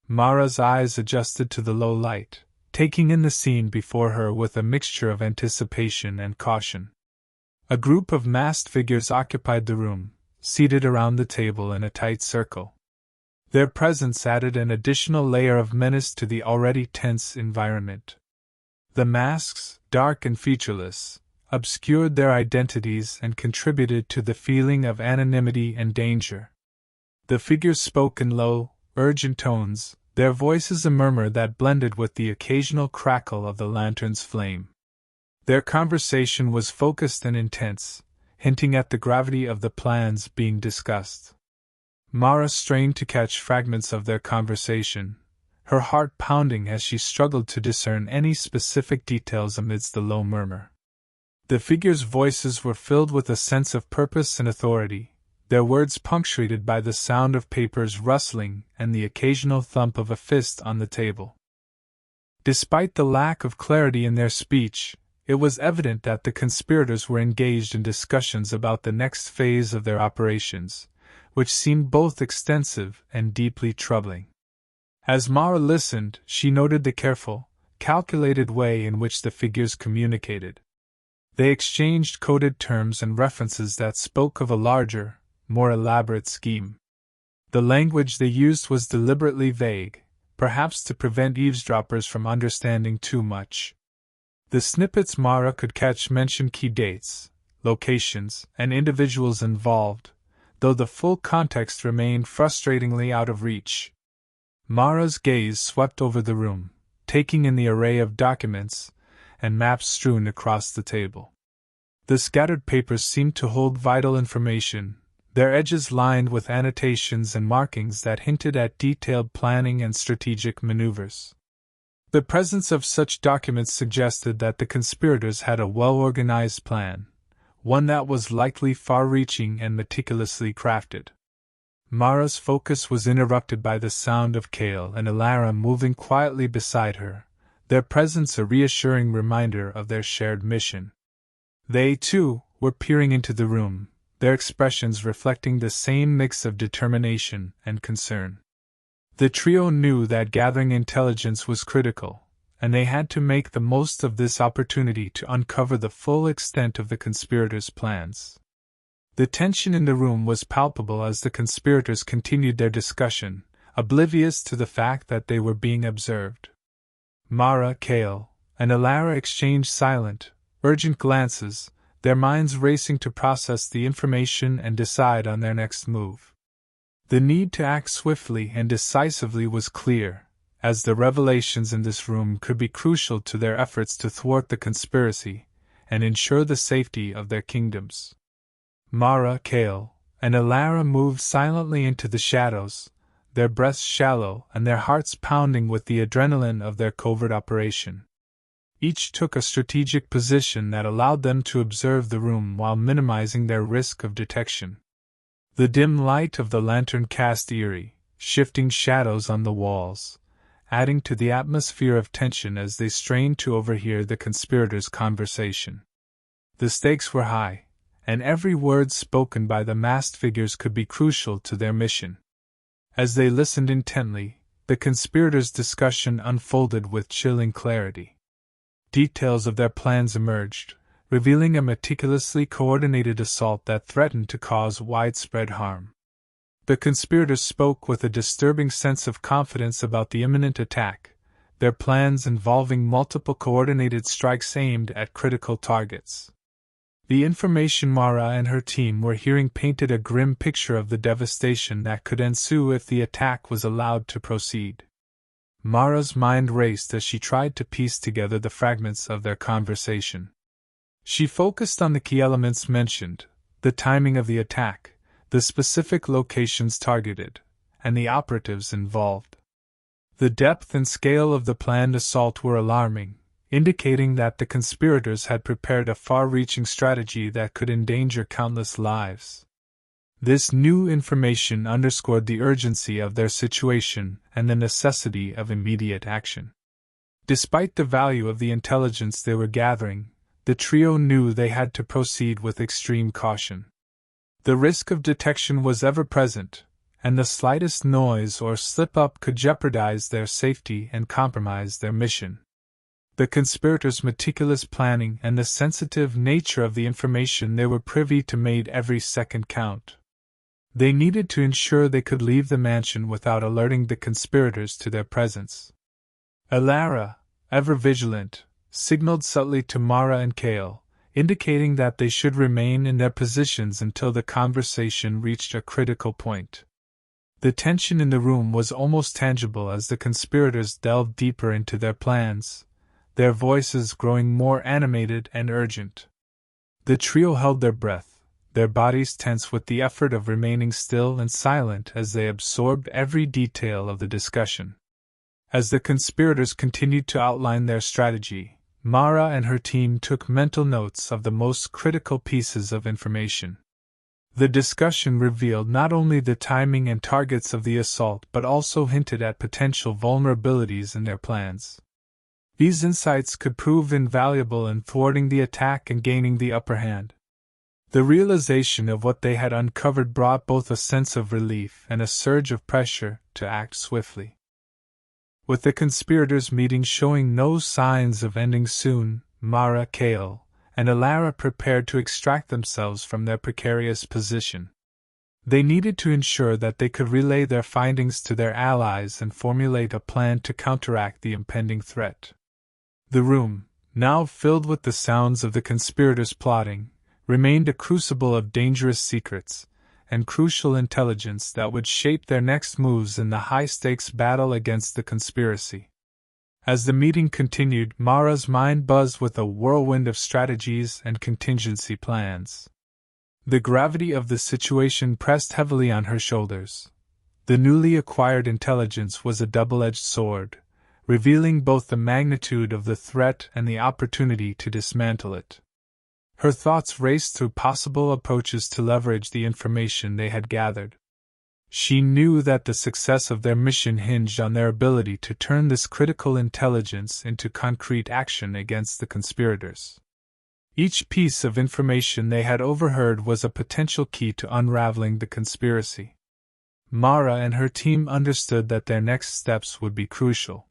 Mara's eyes adjusted to the low light, taking in the scene before her with a mixture of anticipation and caution. A group of masked figures occupied the room, seated around the table in a tight circle. Their presence added an additional layer of menace to the already tense environment. The masks, dark and featureless, obscured their identities and contributed to the feeling of anonymity and danger. The figures spoke in low, urgent tones, their voices a murmur that blended with the occasional crackle of the lantern's flame. Their conversation was focused and intense, hinting at the gravity of the plans being discussed. Mara strained to catch fragments of their conversation, her heart pounding as she struggled to discern any specific details amidst the low murmur. The figures' voices were filled with a sense of purpose and authority, their words punctuated by the sound of papers rustling and the occasional thump of a fist on the table. Despite the lack of clarity in their speech, it was evident that the conspirators were engaged in discussions about the next phase of their operations, which seemed both extensive and deeply troubling. As Mara listened, she noted the careful, calculated way in which the figures communicated. They exchanged coded terms and references that spoke of a larger, more elaborate scheme. The language they used was deliberately vague, perhaps to prevent eavesdroppers from understanding too much. The snippets Mara could catch mentioned key dates, locations, and individuals involved, though the full context remained frustratingly out of reach. Mara's gaze swept over the room, taking in the array of documents and maps strewn across the table. The scattered papers seemed to hold vital information, their edges lined with annotations and markings that hinted at detailed planning and strategic maneuvers. The presence of such documents suggested that the conspirators had a well-organized plan, one that was likely far-reaching and meticulously crafted. Mara's focus was interrupted by the sound of Kale and Alara moving quietly beside her, their presence a reassuring reminder of their shared mission. They, too, were peering into the room, their expressions reflecting the same mix of determination and concern. The trio knew that gathering intelligence was critical, and they had to make the most of this opportunity to uncover the full extent of the conspirators' plans. The tension in the room was palpable as the conspirators continued their discussion, oblivious to the fact that they were being observed. Mara, Kale, and Alara exchanged silent, urgent glances, their minds racing to process the information and decide on their next move. The need to act swiftly and decisively was clear, as the revelations in this room could be crucial to their efforts to thwart the conspiracy and ensure the safety of their kingdoms. Mara, Kale, and Alara moved silently into the shadows, their breaths shallow and their hearts pounding with the adrenaline of their covert operation. Each took a strategic position that allowed them to observe the room while minimizing their risk of detection. The dim light of the lantern cast eerie, shifting shadows on the walls, adding to the atmosphere of tension as they strained to overhear the conspirators' conversation. The stakes were high, and every word spoken by the masked figures could be crucial to their mission. As they listened intently, the conspirators' discussion unfolded with chilling clarity. Details of their plans emerged, revealing a meticulously coordinated assault that threatened to cause widespread harm. The conspirators spoke with a disturbing sense of confidence about the imminent attack, their plans involving multiple coordinated strikes aimed at critical targets. The information Mara and her team were hearing painted a grim picture of the devastation that could ensue if the attack was allowed to proceed. Mara's mind raced as she tried to piece together the fragments of their conversation. She focused on the key elements mentioned, the timing of the attack, the specific locations targeted, and the operatives involved. The depth and scale of the planned assault were alarming, indicating that the conspirators had prepared a far-reaching strategy that could endanger countless lives. This new information underscored the urgency of their situation and the necessity of immediate action. Despite the value of the intelligence they were gathering, the trio knew they had to proceed with extreme caution. The risk of detection was ever present, and the slightest noise or slip-up could jeopardize their safety and compromise their mission. The conspirators' meticulous planning and the sensitive nature of the information they were privy to made every second count. They needed to ensure they could leave the mansion without alerting the conspirators to their presence. Alara, ever vigilant, signaled subtly to Mara and Kale, indicating that they should remain in their positions until the conversation reached a critical point. The tension in the room was almost tangible as the conspirators delved deeper into their plans, their voices growing more animated and urgent. The trio held their breath, their bodies tense with the effort of remaining still and silent as they absorbed every detail of the discussion. As the conspirators continued to outline their strategy, Mara and her team took mental notes of the most critical pieces of information. The discussion revealed not only the timing and targets of the assault but also hinted at potential vulnerabilities in their plans. These insights could prove invaluable in thwarting the attack and gaining the upper hand. The realization of what they had uncovered brought both a sense of relief and a surge of pressure to act swiftly. With the conspirators' meeting showing no signs of ending soon, Mara, Kale, and Alara prepared to extract themselves from their precarious position. They needed to ensure that they could relay their findings to their allies and formulate a plan to counteract the impending threat. The room, now filled with the sounds of the conspirators plotting, remained a crucible of dangerous secrets and crucial intelligence that would shape their next moves in the high-stakes battle against the conspiracy. As the meeting continued, Mara's mind buzzed with a whirlwind of strategies and contingency plans. The gravity of the situation pressed heavily on her shoulders. The newly acquired intelligence was a double-edged sword, revealing both the magnitude of the threat and the opportunity to dismantle it. Her thoughts raced through possible approaches to leverage the information they had gathered. She knew that the success of their mission hinged on their ability to turn this critical intelligence into concrete action against the conspirators. Each piece of information they had overheard was a potential key to unraveling the conspiracy. Mara and her team understood that their next steps would be crucial.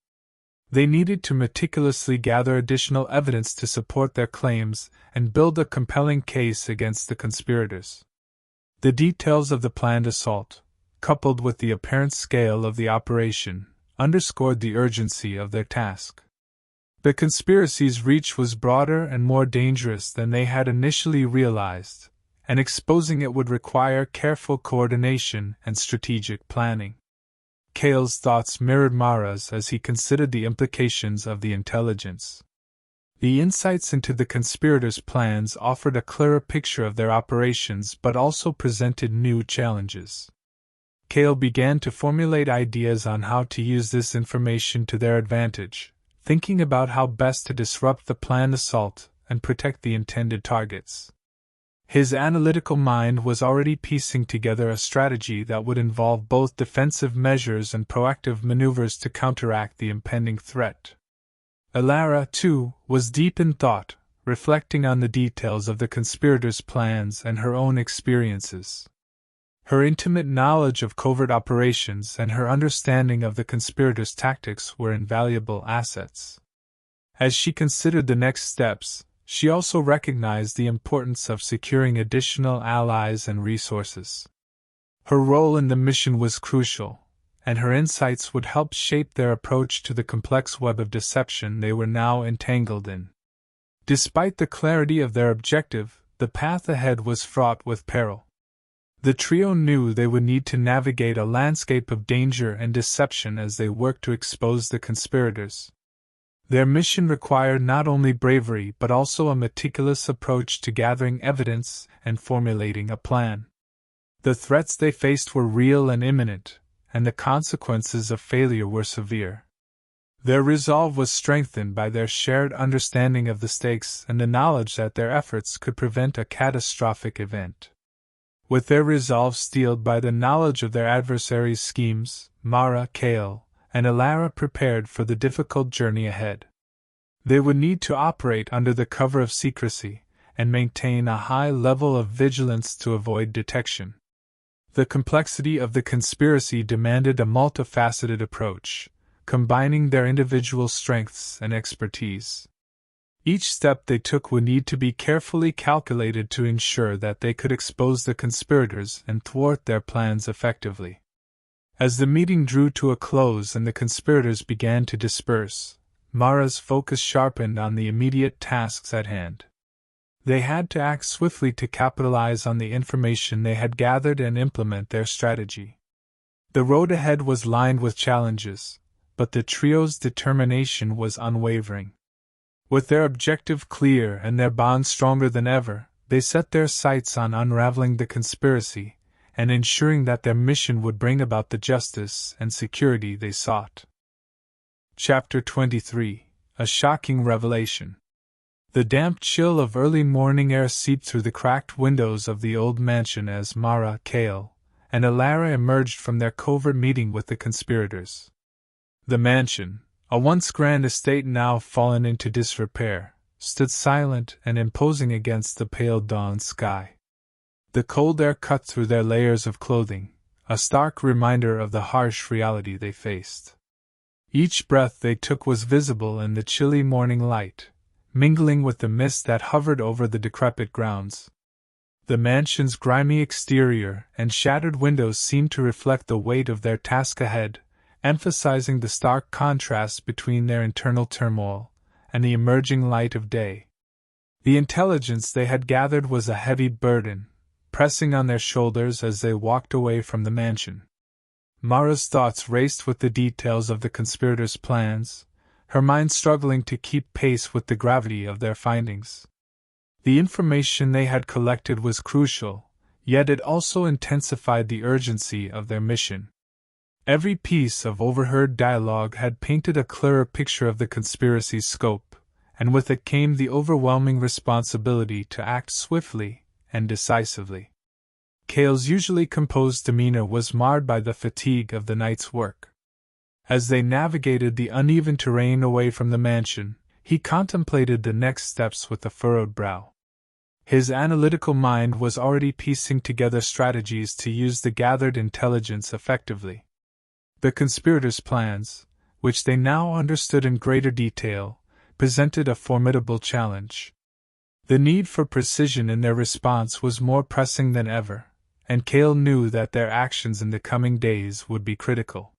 They needed to meticulously gather additional evidence to support their claims and build a compelling case against the conspirators. The details of the planned assault, coupled with the apparent scale of the operation, underscored the urgency of their task. The conspiracy's reach was broader and more dangerous than they had initially realized, and exposing it would require careful coordination and strategic planning. Kale's thoughts mirrored Mara's as he considered the implications of the intelligence. The insights into the conspirators' plans offered a clearer picture of their operations but also presented new challenges. Kale began to formulate ideas on how to use this information to their advantage, thinking about how best to disrupt the planned assault and protect the intended targets. His analytical mind was already piecing together a strategy that would involve both defensive measures and proactive maneuvers to counteract the impending threat. Alara, too, was deep in thought, reflecting on the details of the conspirators' plans and her own experiences. Her intimate knowledge of covert operations and her understanding of the conspirators' tactics were invaluable assets. As she considered the next steps, she also recognized the importance of securing additional allies and resources. Her role in the mission was crucial, and her insights would help shape their approach to the complex web of deception they were now entangled in. Despite the clarity of their objective, the path ahead was fraught with peril. The trio knew they would need to navigate a landscape of danger and deception as they worked to expose the conspirators. Their mission required not only bravery but also a meticulous approach to gathering evidence and formulating a plan. The threats they faced were real and imminent, and the consequences of failure were severe. Their resolve was strengthened by their shared understanding of the stakes and the knowledge that their efforts could prevent a catastrophic event. With their resolve steeled by the knowledge of their adversaries' schemes, Mara, Cale, and Alara prepared for the difficult journey ahead. They would need to operate under the cover of secrecy, and maintain a high level of vigilance to avoid detection. The complexity of the conspiracy demanded a multifaceted approach, combining their individual strengths and expertise. Each step they took would need to be carefully calculated to ensure that they could expose the conspirators and thwart their plans effectively. As the meeting drew to a close and the conspirators began to disperse, Mara's focus sharpened on the immediate tasks at hand. They had to act swiftly to capitalize on the information they had gathered and implement their strategy. The road ahead was lined with challenges, but the trio's determination was unwavering. With their objective clear and their bond stronger than ever, they set their sights on unraveling the conspiracy and ensuring that their mission would bring about the justice and security they sought. Chapter 23: A Shocking Revelation. The damp chill of early morning air seeped through the cracked windows of the old mansion as Mara, Cale, and Alara emerged from their covert meeting with the conspirators. The mansion, a once grand estate now fallen into disrepair, stood silent and imposing against the pale dawn sky. The cold air cut through their layers of clothing, a stark reminder of the harsh reality they faced. Each breath they took was visible in the chilly morning light, mingling with the mist that hovered over the decrepit grounds. The mansion's grimy exterior and shattered windows seemed to reflect the weight of their task ahead, emphasizing the stark contrast between their internal turmoil and the emerging light of day. The intelligence they had gathered was a heavy burden, pressing on their shoulders as they walked away from the mansion. Mara's thoughts raced with the details of the conspirators' plans, her mind struggling to keep pace with the gravity of their findings. The information they had collected was crucial, yet it also intensified the urgency of their mission. Every piece of overheard dialogue had painted a clearer picture of the conspiracy's scope, and with it came the overwhelming responsibility to act swiftly and decisively. Cale's usually composed demeanor was marred by the fatigue of the night's work. As they navigated the uneven terrain away from the mansion, he contemplated the next steps with a furrowed brow. His analytical mind was already piecing together strategies to use the gathered intelligence effectively. The conspirators' plans, which they now understood in greater detail, presented a formidable challenge. The need for precision in their response was more pressing than ever, and Cale knew that their actions in the coming days would be critical.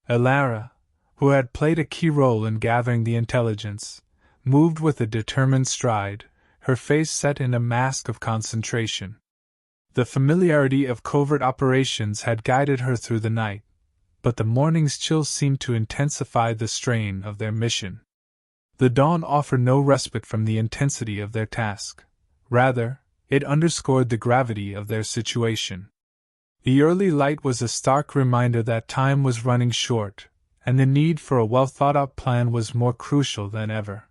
Alara, who had played a key role in gathering the intelligence, moved with a determined stride, her face set in a mask of concentration. The familiarity of covert operations had guided her through the night, but the morning's chill seemed to intensify the strain of their mission. The dawn offered no respite from the intensity of their task. Rather, it underscored the gravity of their situation. The early light was a stark reminder that time was running short, and the need for a well-thought-out plan was more crucial than ever.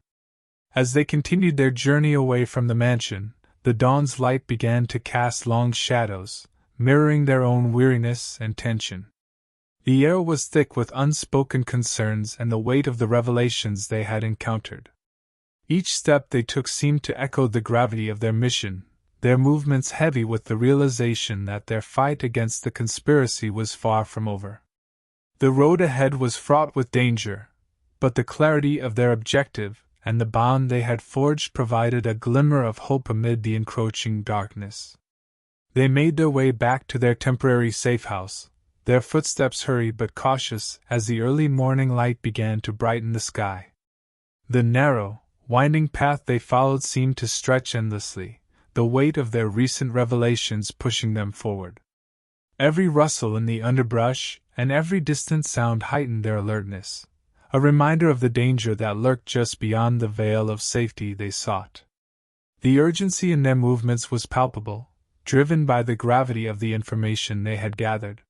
As they continued their journey away from the mansion, the dawn's light began to cast long shadows, mirroring their own weariness and tension. The air was thick with unspoken concerns and the weight of the revelations they had encountered. Each step they took seemed to echo the gravity of their mission, their movements heavy with the realization that their fight against the conspiracy was far from over. The road ahead was fraught with danger, but the clarity of their objective and the bond they had forged provided a glimmer of hope amid the encroaching darkness. They made their way back to their temporary safe house, their footsteps hurried but cautious as the early morning light began to brighten the sky. The narrow, winding path they followed seemed to stretch endlessly, the weight of their recent revelations pushing them forward. Every rustle in the underbrush and every distant sound heightened their alertness, a reminder of the danger that lurked just beyond the veil of safety they sought. The urgency in their movements was palpable, driven by the gravity of the information they had gathered.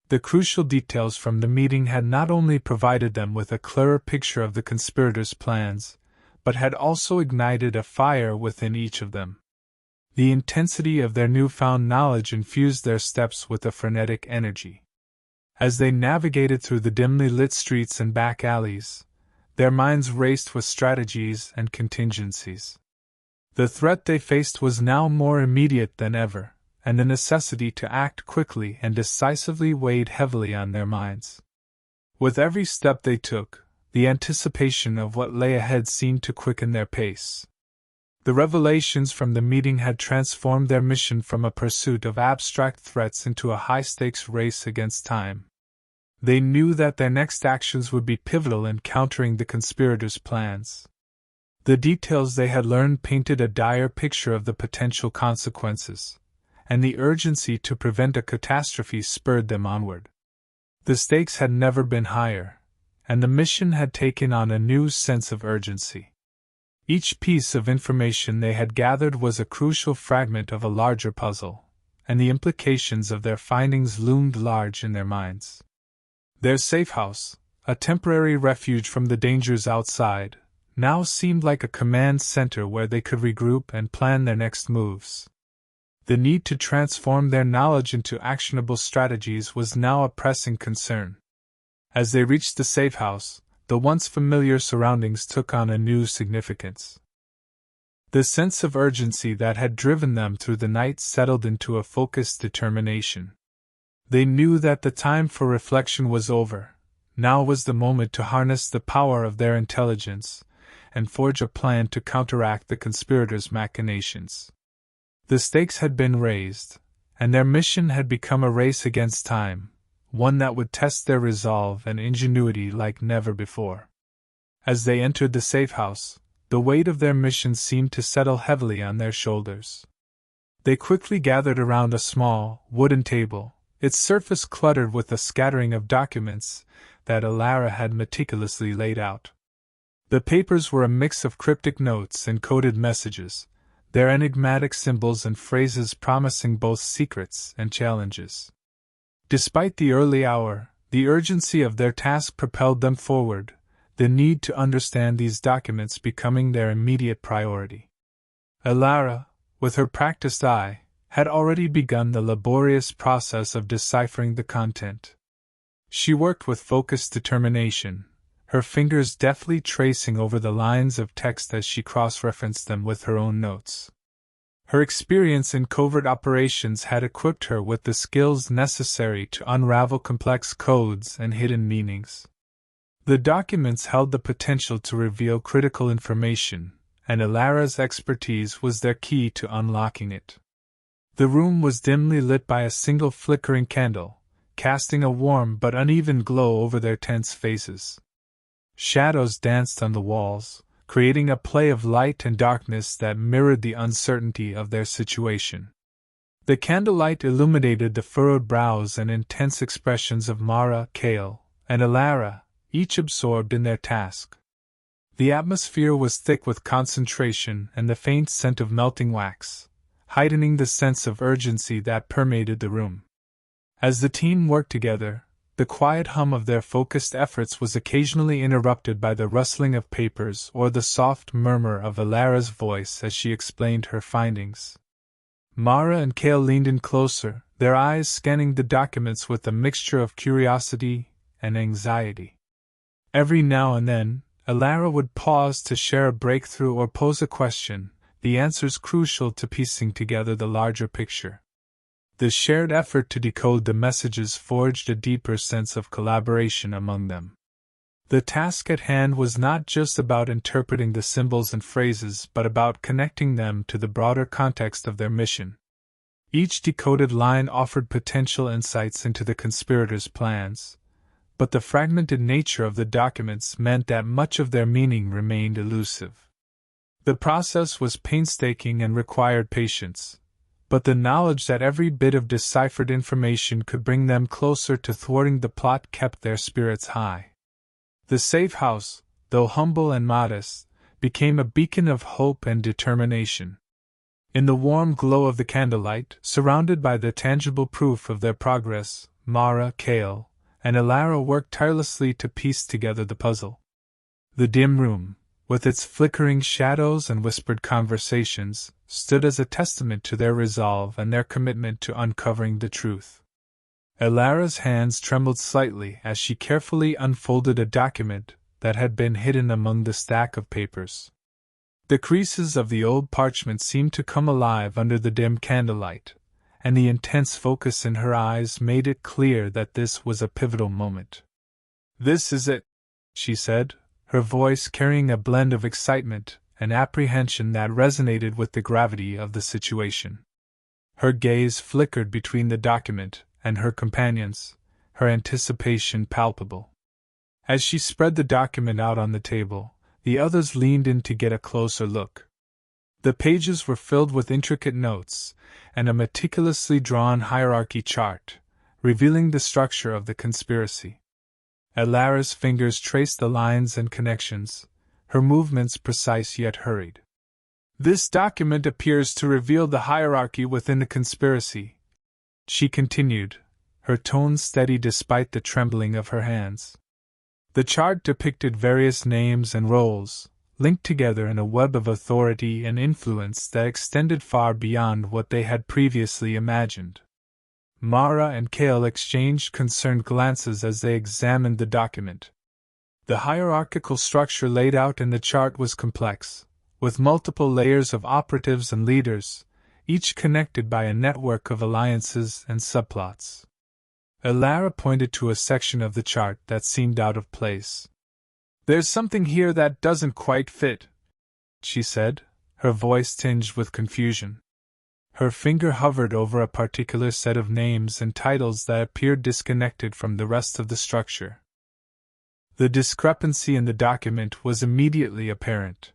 The crucial details from the meeting had not only provided them with a clearer picture of the conspirators' plans, but had also ignited a fire within each of them. The intensity of their newfound knowledge infused their steps with a frenetic energy. As they navigated through the dimly lit streets and back alleys, their minds raced with strategies and contingencies. The threat they faced was now more immediate than ever, and the necessity to act quickly and decisively weighed heavily on their minds. With every step they took, the anticipation of what lay ahead seemed to quicken their pace. The revelations from the meeting had transformed their mission from a pursuit of abstract threats into a high-stakes race against time. They knew that their next actions would be pivotal in countering the conspirators' plans. The details they had learned painted a dire picture of the potential consequences, and the urgency to prevent a catastrophe spurred them onward. The stakes had never been higher, and the mission had taken on a new sense of urgency. Each piece of information they had gathered was a crucial fragment of a larger puzzle, and the implications of their findings loomed large in their minds. Their safe house, a temporary refuge from the dangers outside, now seemed like a command center where they could regroup and plan their next moves. The need to transform their knowledge into actionable strategies was now a pressing concern. As they reached the safe house, the once familiar surroundings took on a new significance. The sense of urgency that had driven them through the night settled into a focused determination. They knew that the time for reflection was over. Now was the moment to harness the power of their intelligence and forge a plan to counteract the conspirators' machinations. The stakes had been raised, and their mission had become a race against time, one that would test their resolve and ingenuity like never before. As they entered the safe house, the weight of their mission seemed to settle heavily on their shoulders. They quickly gathered around a small, wooden table, its surface cluttered with a scattering of documents that Alara had meticulously laid out. The papers were a mix of cryptic notes and coded messages, their enigmatic symbols and phrases promising both secrets and challenges. Despite the early hour, the urgency of their task propelled them forward, the need to understand these documents becoming their immediate priority. Alara, with her practiced eye, had already begun the laborious process of deciphering the content. She worked with focused determination, her fingers deftly tracing over the lines of text as she cross-referenced them with her own notes. Her experience in covert operations had equipped her with the skills necessary to unravel complex codes and hidden meanings. The documents held the potential to reveal critical information, and Alara's expertise was their key to unlocking it. The room was dimly lit by a single flickering candle, casting a warm but uneven glow over their tense faces. Shadows danced on the walls, creating a play of light and darkness that mirrored the uncertainty of their situation. The candlelight illuminated the furrowed brows and intense expressions of Mara, Kale, and Alara, each absorbed in their task. The atmosphere was thick with concentration and the faint scent of melting wax, heightening the sense of urgency that permeated the room. As the team worked together, the quiet hum of their focused efforts was occasionally interrupted by the rustling of papers or the soft murmur of Alara's voice as she explained her findings. Mara and Kale leaned in closer, their eyes scanning the documents with a mixture of curiosity and anxiety. Every now and then, Alara would pause to share a breakthrough or pose a question, the answers crucial to piecing together the larger picture. The shared effort to decode the messages forged a deeper sense of collaboration among them. The task at hand was not just about interpreting the symbols and phrases but about connecting them to the broader context of their mission. Each decoded line offered potential insights into the conspirators' plans, but the fragmented nature of the documents meant that much of their meaning remained elusive. The process was painstaking and required patience, but the knowledge that every bit of deciphered information could bring them closer to thwarting the plot kept their spirits high. The safe house, though humble and modest, became a beacon of hope and determination. In the warm glow of the candlelight, surrounded by the tangible proof of their progress, Mara, Kale, and Alara worked tirelessly to piece together the puzzle. The dim room, with its flickering shadows and whispered conversations, stood as a testament to their resolve and their commitment to uncovering the truth. Elara's hands trembled slightly as she carefully unfolded a document that had been hidden among the stack of papers. The creases of the old parchment seemed to come alive under the dim candlelight, and the intense focus in her eyes made it clear that this was a pivotal moment. "This is it," she said, her voice carrying a blend of excitement and apprehension that resonated with the gravity of the situation. Her gaze flickered between the document and her companions, her anticipation palpable. As she spread the document out on the table, the others leaned in to get a closer look. The pages were filled with intricate notes and a meticulously drawn hierarchy chart, revealing the structure of the conspiracy. Elara's fingers traced the lines and connections, her movements precise yet hurried. "This document appears to reveal the hierarchy within the conspiracy," she continued, her tone steady despite the trembling of her hands. The chart depicted various names and roles, linked together in a web of authority and influence that extended far beyond what they had previously imagined. Mara and Cale exchanged concerned glances as they examined the document. The hierarchical structure laid out in the chart was complex, with multiple layers of operatives and leaders, each connected by a network of alliances and subplots. Elara pointed to a section of the chart that seemed out of place. "There's something here that doesn't quite fit," she said, her voice tinged with confusion. Her finger hovered over a particular set of names and titles that appeared disconnected from the rest of the structure. The discrepancy in the document was immediately apparent.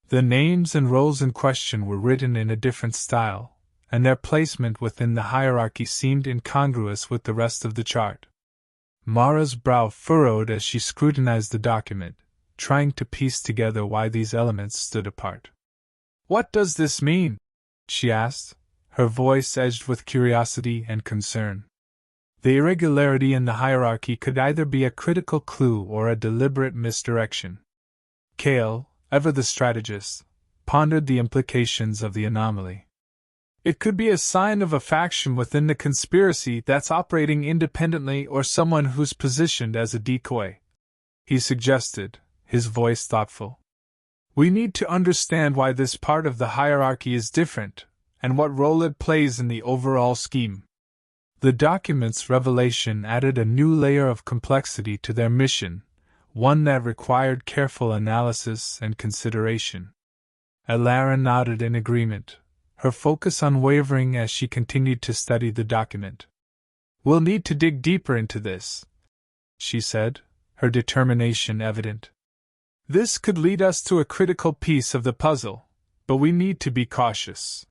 The names and roles in question were written in a different style, and their placement within the hierarchy seemed incongruous with the rest of the chart. Mara's brow furrowed as she scrutinized the document, trying to piece together why these elements stood apart. "What does this mean?" she asked, her voice edged with curiosity and concern. The irregularity in the hierarchy could either be a critical clue or a deliberate misdirection. Cale, ever the strategist, pondered the implications of the anomaly. "It could be a sign of a faction within the conspiracy that's operating independently or someone who's positioned as a decoy," he suggested, his voice thoughtful. "We need to understand why this part of the hierarchy is different, and what role it plays in the overall scheme." The document's revelation added a new layer of complexity to their mission, one that required careful analysis and consideration. Elara nodded in agreement, her focus unwavering as she continued to study the document. "We'll need to dig deeper into this," she said, her determination evident. "This could lead us to a critical piece of the puzzle, but we need to be cautious.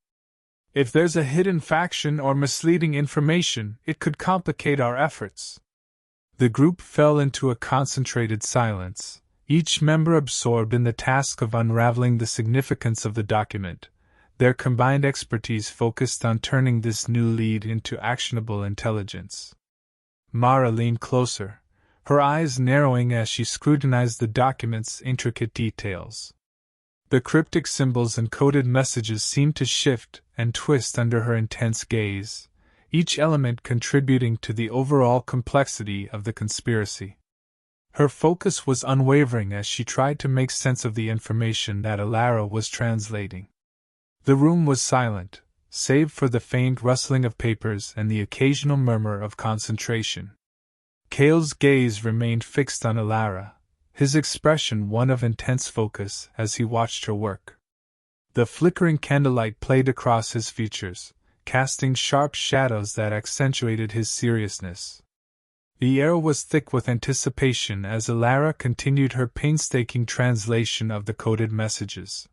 If there's a hidden faction or misleading information, it could complicate our efforts." The group fell into a concentrated silence, each member absorbed in the task of unraveling the significance of the document, their combined expertise focused on turning this new lead into actionable intelligence. Mara leaned closer, her eyes narrowing as she scrutinized the document's intricate details. The cryptic symbols and coded messages seemed to shift and twist under her intense gaze, each element contributing to the overall complexity of the conspiracy. Her focus was unwavering as she tried to make sense of the information that Elara was translating. The room was silent, save for the faint rustling of papers and the occasional murmur of concentration. Cale's gaze remained fixed on Elara, his expression one of intense focus as he watched her work. The flickering candlelight played across his features, casting sharp shadows that accentuated his seriousness. The air was thick with anticipation as Elara continued her painstaking translation of the coded messages.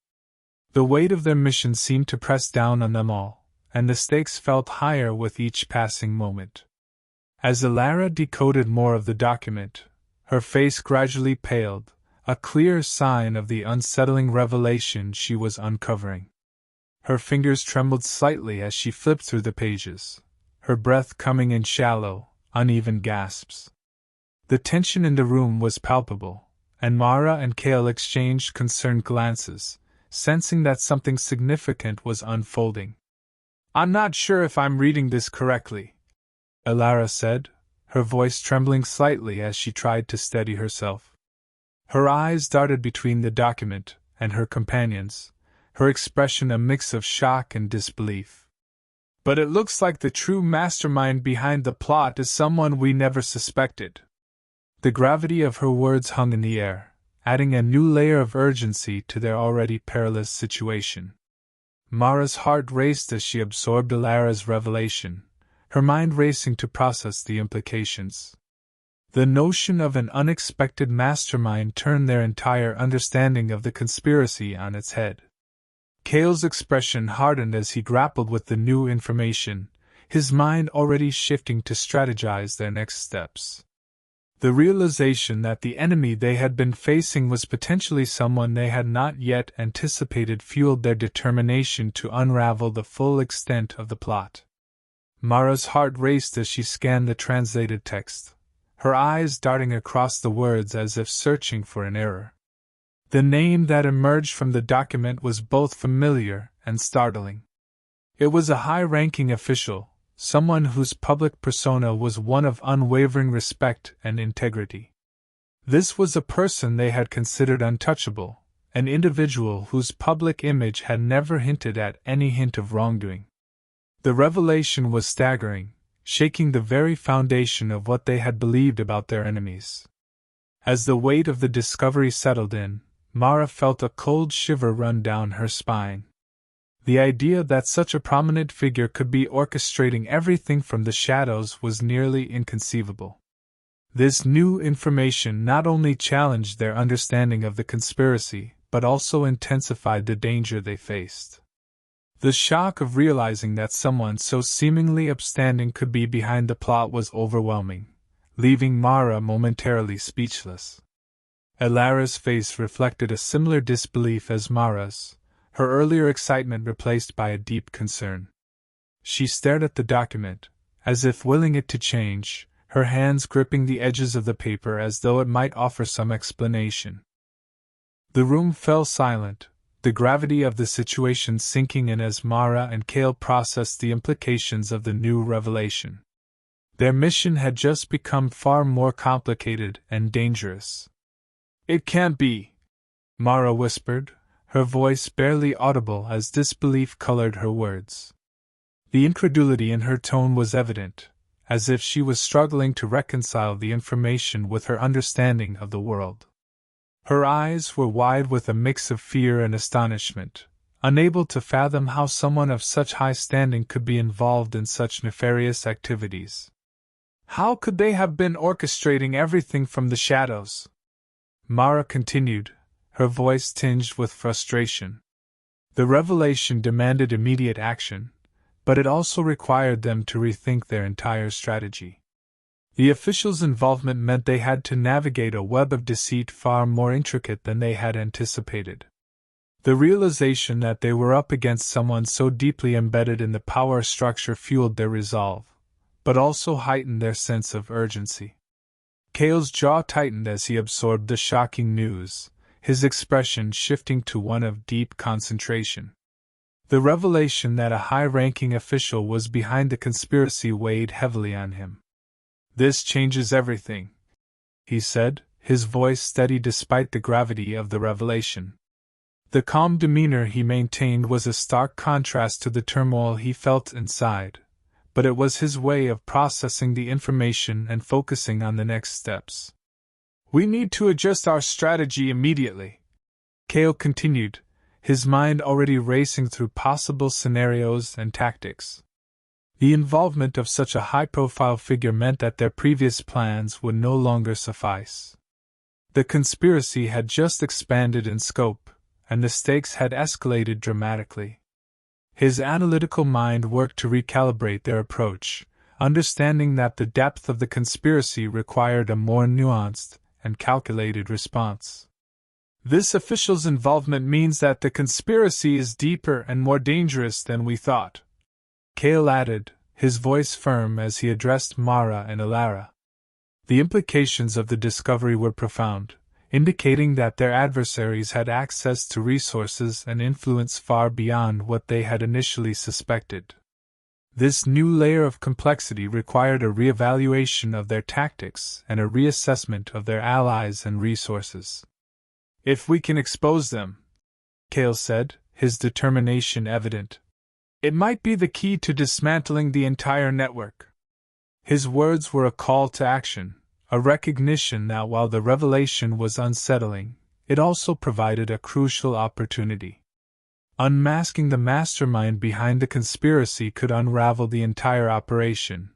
The weight of their mission seemed to press down on them all, and the stakes felt higher with each passing moment. As Elara decoded more of the document, her face gradually paled, a clear sign of the unsettling revelation she was uncovering. Her fingers trembled slightly as she flipped through the pages, her breath coming in shallow, uneven gasps. The tension in the room was palpable, and Mara and Cale exchanged concerned glances, sensing that something significant was unfolding. "I'm not sure if I'm reading this correctly," Alara said, her voice trembling slightly as she tried to steady herself. Her eyes darted between the document and her companions, her expression a mix of shock and disbelief. "But it looks like the true mastermind behind the plot is someone we never suspected." The gravity of her words hung in the air, adding a new layer of urgency to their already perilous situation. Mara's heart raced as she absorbed Alara's revelation, her mind racing to process the implications. The notion of an unexpected mastermind turned their entire understanding of the conspiracy on its head. Cale's expression hardened as he grappled with the new information, his mind already shifting to strategize their next steps. The realization that the enemy they had been facing was potentially someone they had not yet anticipated fueled their determination to unravel the full extent of the plot. Mara's heart raced as she scanned the translated text, her eyes darting across the words as if searching for an error. The name that emerged from the document was both familiar and startling. It was a high-ranking official, someone whose public persona was one of unwavering respect and integrity. This was a person they had considered untouchable, an individual whose public image had never hinted at any hint of wrongdoing. The revelation was staggering, shaking the very foundation of what they had believed about their enemies. As the weight of the discovery settled in, Mara felt a cold shiver run down her spine. The idea that such a prominent figure could be orchestrating everything from the shadows was nearly inconceivable. This new information not only challenged their understanding of the conspiracy, but also intensified the danger they faced. The shock of realizing that someone so seemingly upstanding could be behind the plot was overwhelming, leaving Mara momentarily speechless. Alara's face reflected a similar disbelief as Mara's, her earlier excitement replaced by a deep concern. She stared at the document, as if willing it to change, her hands gripping the edges of the paper as though it might offer some explanation. The room fell silent, the gravity of the situation sinking in as Mara and Cale processed the implications of the new revelation. Their mission had just become far more complicated and dangerous. "It can't be," Mara whispered, her voice barely audible as disbelief colored her words. The incredulity in her tone was evident, as if she was struggling to reconcile the information with her understanding of the world. Her eyes were wide with a mix of fear and astonishment, unable to fathom how someone of such high standing could be involved in such nefarious activities. "How could they have been orchestrating everything from the shadows?" Mara continued, her voice tinged with frustration. The revelation demanded immediate action, but it also required them to rethink their entire strategy. The officials' involvement meant they had to navigate a web of deceit far more intricate than they had anticipated. The realization that they were up against someone so deeply embedded in the power structure fueled their resolve, but also heightened their sense of urgency. Cale's jaw tightened as he absorbed the shocking news, his expression shifting to one of deep concentration. The revelation that a high-ranking official was behind the conspiracy weighed heavily on him. "This changes everything," he said, his voice steady despite the gravity of the revelation. The calm demeanor he maintained was a stark contrast to the turmoil he felt inside, but it was his way of processing the information and focusing on the next steps. "We need to adjust our strategy immediately," Cale continued, his mind already racing through possible scenarios and tactics. The involvement of such a high-profile figure meant that their previous plans would no longer suffice. The conspiracy had just expanded in scope, and the stakes had escalated dramatically. His analytical mind worked to recalibrate their approach, understanding that the depth of the conspiracy required a more nuanced and calculated response. "This official's involvement means that the conspiracy is deeper and more dangerous than we thought," Cale added, his voice firm as he addressed Mara and Alara. The implications of the discovery were profound, indicating that their adversaries had access to resources and influence far beyond what they had initially suspected. This new layer of complexity required a reevaluation of their tactics and a reassessment of their allies and resources. "If we can expose them," Cale said, his determination evident, "it might be the key to dismantling the entire network." His words were a call to action, a recognition that while the revelation was unsettling, it also provided a crucial opportunity. Unmasking the mastermind behind the conspiracy could unravel the entire operation,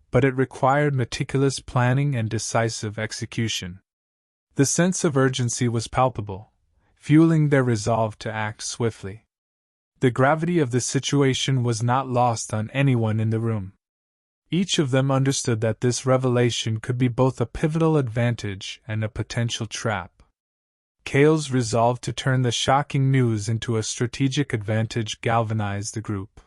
but it required meticulous planning and decisive execution. The sense of urgency was palpable, fueling their resolve to act swiftly. The gravity of the situation was not lost on anyone in the room. Each of them understood that this revelation could be both a pivotal advantage and a potential trap. Cale's resolve to turn the shocking news into a strategic advantage galvanized the group.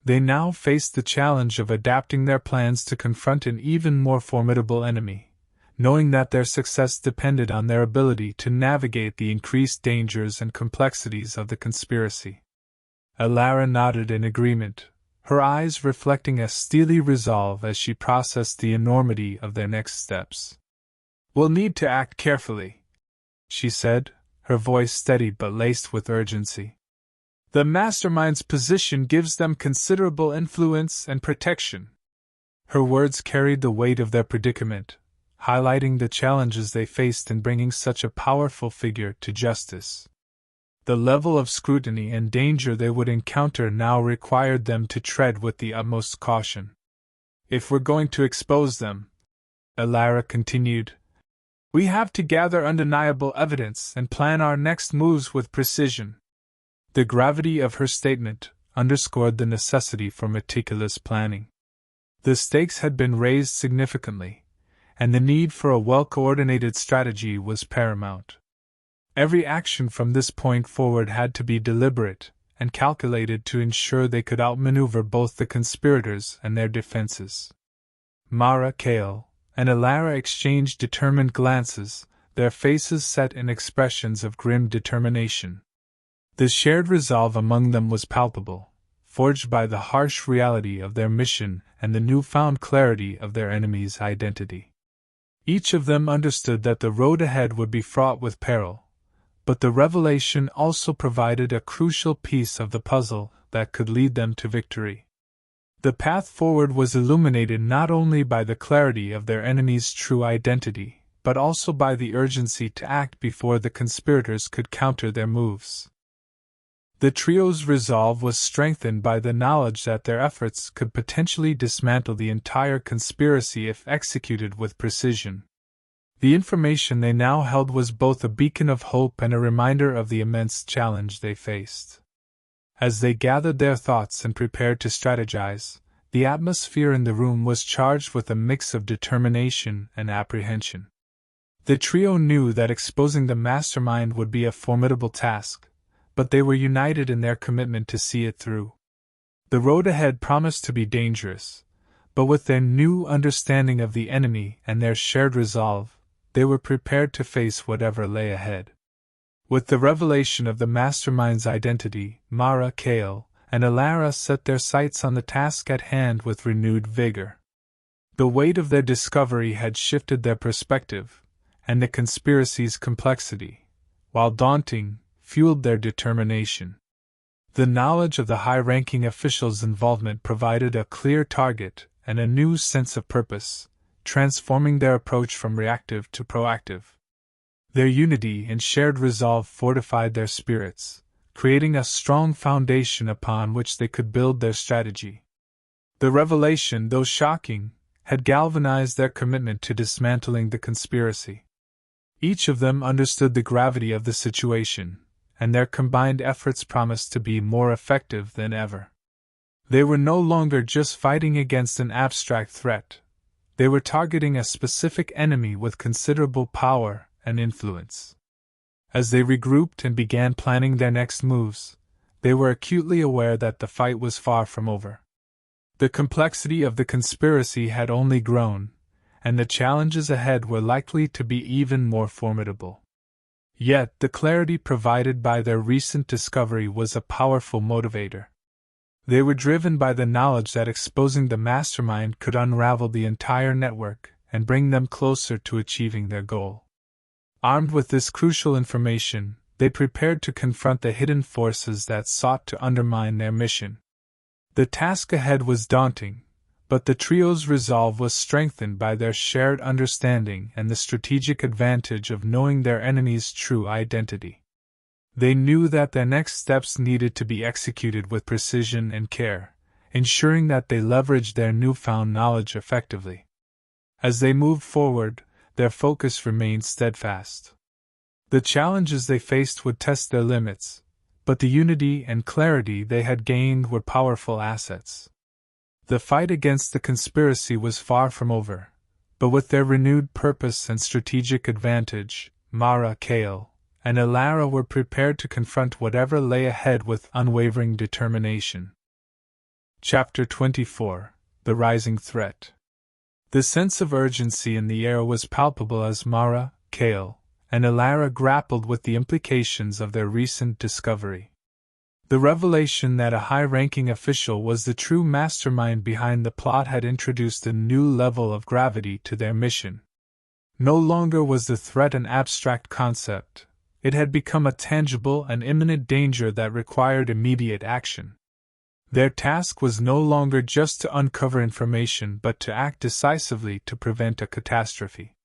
They now faced the challenge of adapting their plans to confront an even more formidable enemy, knowing that their success depended on their ability to navigate the increased dangers and complexities of the conspiracy. Alara nodded in agreement, her eyes reflecting a steely resolve as she processed the enormity of their next steps. "We'll need to act carefully," she said, her voice steady but laced with urgency. "The mastermind's position gives them considerable influence and protection." Her words carried the weight of their predicament, highlighting the challenges they faced in bringing such a powerful figure to justice. The level of scrutiny and danger they would encounter now required them to tread with the utmost caution. "If we're going to expose them," Alara continued, "we have to gather undeniable evidence and plan our next moves with precision." The gravity of her statement underscored the necessity for meticulous planning. The stakes had been raised significantly, and the need for a well-coordinated strategy was paramount. Every action from this point forward had to be deliberate and calculated to ensure they could outmaneuver both the conspirators and their defenses. Mara, Cale, and Alara exchanged determined glances, their faces set in expressions of grim determination. The shared resolve among them was palpable, forged by the harsh reality of their mission and the newfound clarity of their enemy's identity. Each of them understood that the road ahead would be fraught with peril, but the revelation also provided a crucial piece of the puzzle that could lead them to victory. The path forward was illuminated not only by the clarity of their enemy's true identity, but also by the urgency to act before the conspirators could counter their moves. The trio's resolve was strengthened by the knowledge that their efforts could potentially dismantle the entire conspiracy if executed with precision. The information they now held was both a beacon of hope and a reminder of the immense challenge they faced. As they gathered their thoughts and prepared to strategize, the atmosphere in the room was charged with a mix of determination and apprehension. The trio knew that exposing the mastermind would be a formidable task, but they were united in their commitment to see it through. The road ahead promised to be dangerous, but with their new understanding of the enemy and their shared resolve, they were prepared to face whatever lay ahead. With the revelation of the mastermind's identity, Mara, Cale, and Alara set their sights on the task at hand with renewed vigor. The weight of their discovery had shifted their perspective, and the conspiracy's complexity, while daunting, fueled their determination. The knowledge of the high-ranking officials' involvement provided a clear target and a new sense of purpose, transforming their approach from reactive to proactive. Their unity and shared resolve fortified their spirits, creating a strong foundation upon which they could build their strategy. The revelation, though shocking, had galvanized their commitment to dismantling the conspiracy. Each of them understood the gravity of the situation, and their combined efforts promised to be more effective than ever. They were no longer just fighting against an abstract threat. They were targeting a specific enemy with considerable power and influence. As they regrouped and began planning their next moves, they were acutely aware that the fight was far from over. The complexity of the conspiracy had only grown, and the challenges ahead were likely to be even more formidable. Yet, the clarity provided by their recent discovery was a powerful motivator. They were driven by the knowledge that exposing the mastermind could unravel the entire network and bring them closer to achieving their goal. Armed with this crucial information, they prepared to confront the hidden forces that sought to undermine their mission. The task ahead was daunting, but the trio's resolve was strengthened by their shared understanding and the strategic advantage of knowing their enemy's true identity. They knew that their next steps needed to be executed with precision and care, ensuring that they leveraged their newfound knowledge effectively. As they moved forward, their focus remained steadfast. The challenges they faced would test their limits, but the unity and clarity they had gained were powerful assets. The fight against the conspiracy was far from over, but with their renewed purpose and strategic advantage, Mara, Kale, and Elara were prepared to confront whatever lay ahead with unwavering determination. Chapter 24: The Rising Threat. The sense of urgency in the air was palpable as Mara, Kale, and Elara grappled with the implications of their recent discovery. The revelation that a high-ranking official was the true mastermind behind the plot had introduced a new level of gravity to their mission. No longer was the threat an abstract concept. It had become a tangible and imminent danger that required immediate action. Their task was no longer just to uncover information but to act decisively to prevent a catastrophe.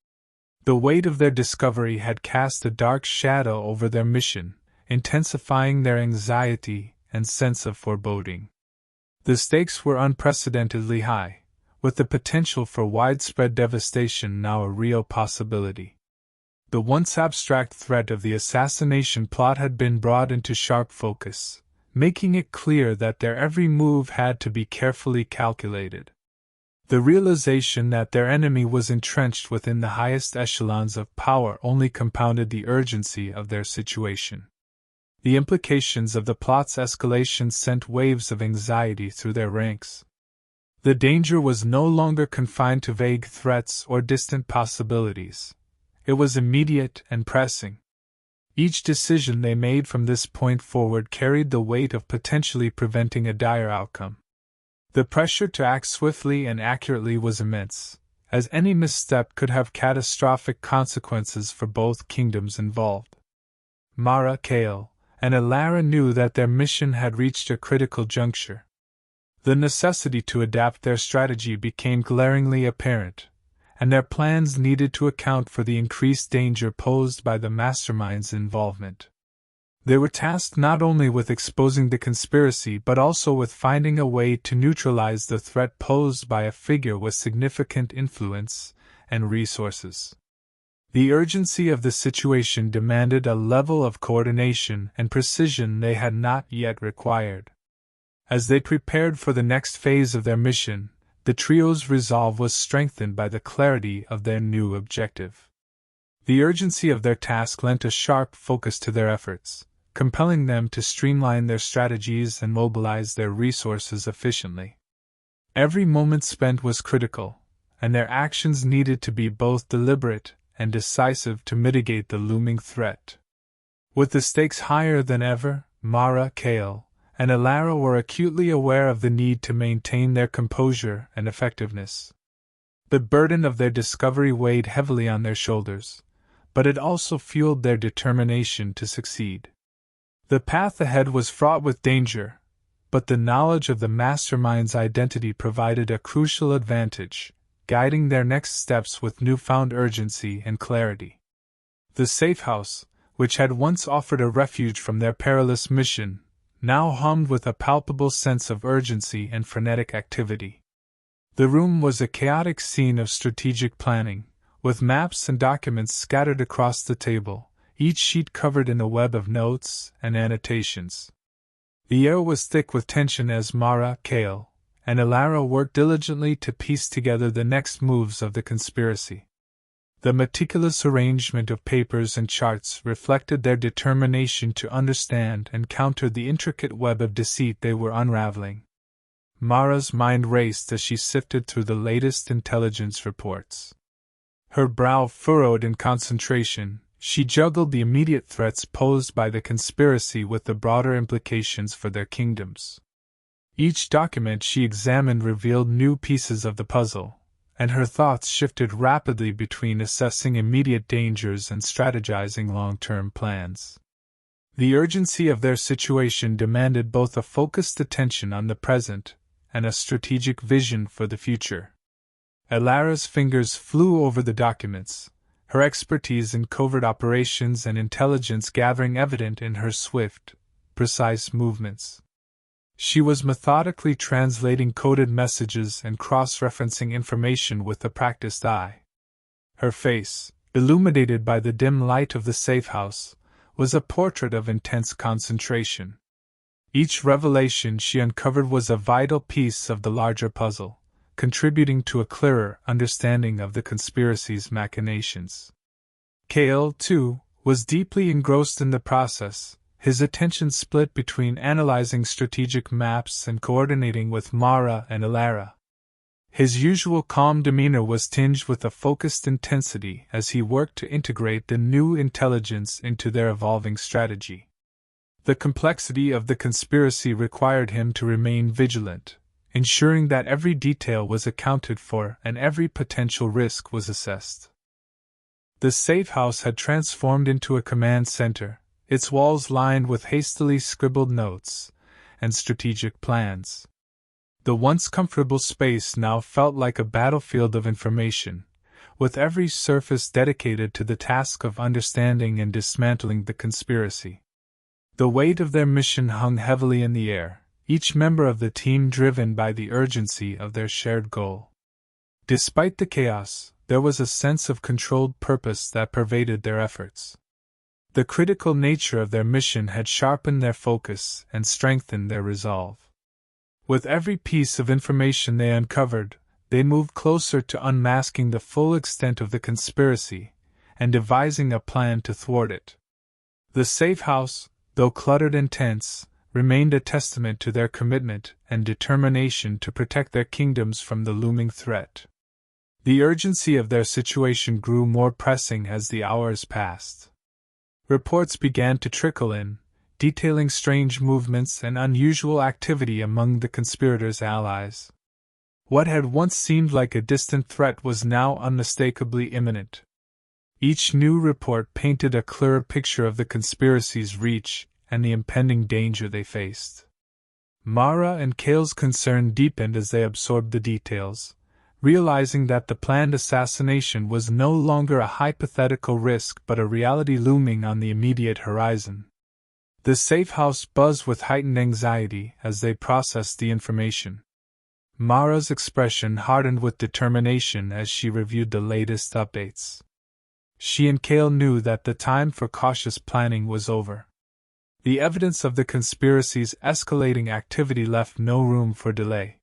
The weight of their discovery had cast a dark shadow over their mission, intensifying their anxiety and sense of foreboding. The stakes were unprecedentedly high, with the potential for widespread devastation now a real possibility. The once abstract threat of the assassination plot had been brought into sharp focus, making it clear that their every move had to be carefully calculated. The realization that their enemy was entrenched within the highest echelons of power only compounded the urgency of their situation. The implications of the plot's escalation sent waves of anxiety through their ranks. The danger was no longer confined to vague threats or distant possibilities. It was immediate and pressing. Each decision they made from this point forward carried the weight of potentially preventing a dire outcome. The pressure to act swiftly and accurately was immense, as any misstep could have catastrophic consequences for both kingdoms involved. Mara, Kale, and Elara knew that their mission had reached a critical juncture. The necessity to adapt their strategy became glaringly apparent, and their plans needed to account for the increased danger posed by the mastermind's involvement. They were tasked not only with exposing the conspiracy but also with finding a way to neutralize the threat posed by a figure with significant influence and resources. The urgency of the situation demanded a level of coordination and precision they had not yet required. As they prepared for the next phase of their mission, the trio's resolve was strengthened by the clarity of their new objective. The urgency of their task lent a sharp focus to their efforts, compelling them to streamline their strategies and mobilize their resources efficiently. Every moment spent was critical, and their actions needed to be both deliberate and decisive to mitigate the looming threat. With the stakes higher than ever, Mara, Kale, and Elara were acutely aware of the need to maintain their composure and effectiveness. The burden of their discovery weighed heavily on their shoulders, but it also fueled their determination to succeed. The path ahead was fraught with danger, but the knowledge of the mastermind's identity provided a crucial advantage, guiding their next steps with newfound urgency and clarity. The safe house, which had once offered a refuge from their perilous mission, now hummed with a palpable sense of urgency and frenetic activity. The room was a chaotic scene of strategic planning, with maps and documents scattered across the table, each sheet covered in a web of notes and annotations. The air was thick with tension as Mara, Kale, and Elara worked diligently to piece together the next moves of the conspiracy. The meticulous arrangement of papers and charts reflected their determination to understand and counter the intricate web of deceit they were unraveling. Mara's mind raced as she sifted through the latest intelligence reports. Her brow furrowed in concentration, She juggled the immediate threats posed by the conspiracy with the broader implications for their kingdoms. Each document she examined revealed new pieces of the puzzle, and her thoughts shifted rapidly between assessing immediate dangers and strategizing long-term plans. The urgency of their situation demanded both a focused attention on the present and a strategic vision for the future. Alara's fingers flew over the documents, her expertise in covert operations and intelligence gathering evident in her swift, precise movements. She was methodically translating coded messages and cross-referencing information with a practiced eye. Her face, illuminated by the dim light of the safe house, was a portrait of intense concentration. Each revelation she uncovered was a vital piece of the larger puzzle, contributing to a clearer understanding of the conspiracy's machinations. Kale, too, was deeply engrossed in the process, his attention split between analyzing strategic maps and coordinating with Mara and Alara. His usual calm demeanor was tinged with a focused intensity as he worked to integrate the new intelligence into their evolving strategy. The complexity of the conspiracy required him to remain vigilant, ensuring that every detail was accounted for and every potential risk was assessed. The safe house had transformed into a command center, its walls lined with hastily scribbled notes and strategic plans. The once comfortable space now felt like a battlefield of information, with every surface dedicated to the task of understanding and dismantling the conspiracy. The weight of their mission hung heavily in the air, each member of the team driven by the urgency of their shared goal. Despite the chaos, there was a sense of controlled purpose that pervaded their efforts. The critical nature of their mission had sharpened their focus and strengthened their resolve. With every piece of information they uncovered, they moved closer to unmasking the full extent of the conspiracy and devising a plan to thwart it. The safe house, though cluttered and tense, remained a testament to their commitment and determination to protect their kingdoms from the looming threat. The urgency of their situation grew more pressing as the hours passed. Reports began to trickle in, detailing strange movements and unusual activity among the conspirators' allies. What had once seemed like a distant threat was now unmistakably imminent. Each new report painted a clearer picture of the conspiracy's reach and the impending danger they faced. Mara and Kale's concern deepened as they absorbed the details, realizing that the planned assassination was no longer a hypothetical risk but a reality looming on the immediate horizon. The safe house buzzed with heightened anxiety as they processed the information. Mara's expression hardened with determination as she reviewed the latest updates. She and Kale knew that the time for cautious planning was over. The evidence of the conspiracy's escalating activity left no room for delay.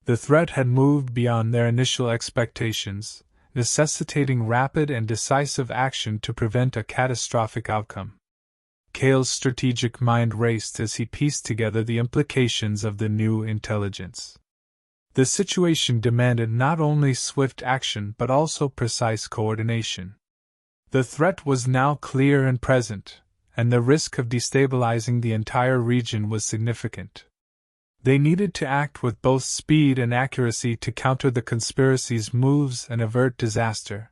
The threat had moved beyond their initial expectations, necessitating rapid and decisive action to prevent a catastrophic outcome. Kale's strategic mind raced as he pieced together the implications of the new intelligence. The situation demanded not only swift action but also precise coordination. The threat was now clear and present, and the risk of destabilizing the entire region was significant. They needed to act with both speed and accuracy to counter the conspiracy's moves and avert disaster.